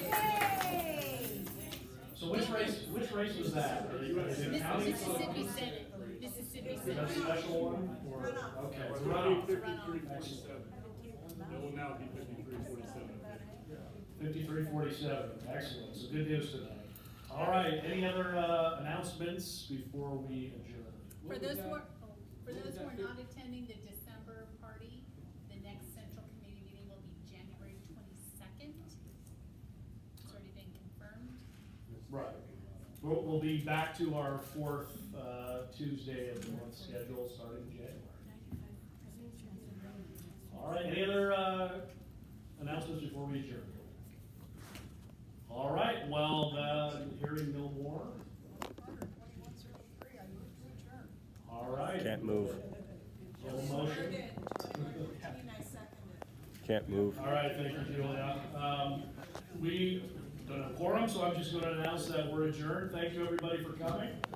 Yay! So which race was that? Is it county? Mississippi Senate. Mississippi Is that a Senate. special one? Or, okay, it's a Runoff. runoff. 53-47. It will now be 53-47. 53-47, excellent, so good news tonight. All right, any other announcements before we adjourn? For those who are not attending the December party, the next central committee meeting will be January 22nd. It's already been confirmed. Right. We'll be back to our fourth Tuesday of the month schedule starting in January. All right, any other announcements before we adjourn? All right, well, hearing no more. All right. Can't move. Motion. Can't move. All right, thank you, Julia. We don't have a quorum, so I'm just going to announce that we're adjourned. Thank you, everybody, for coming.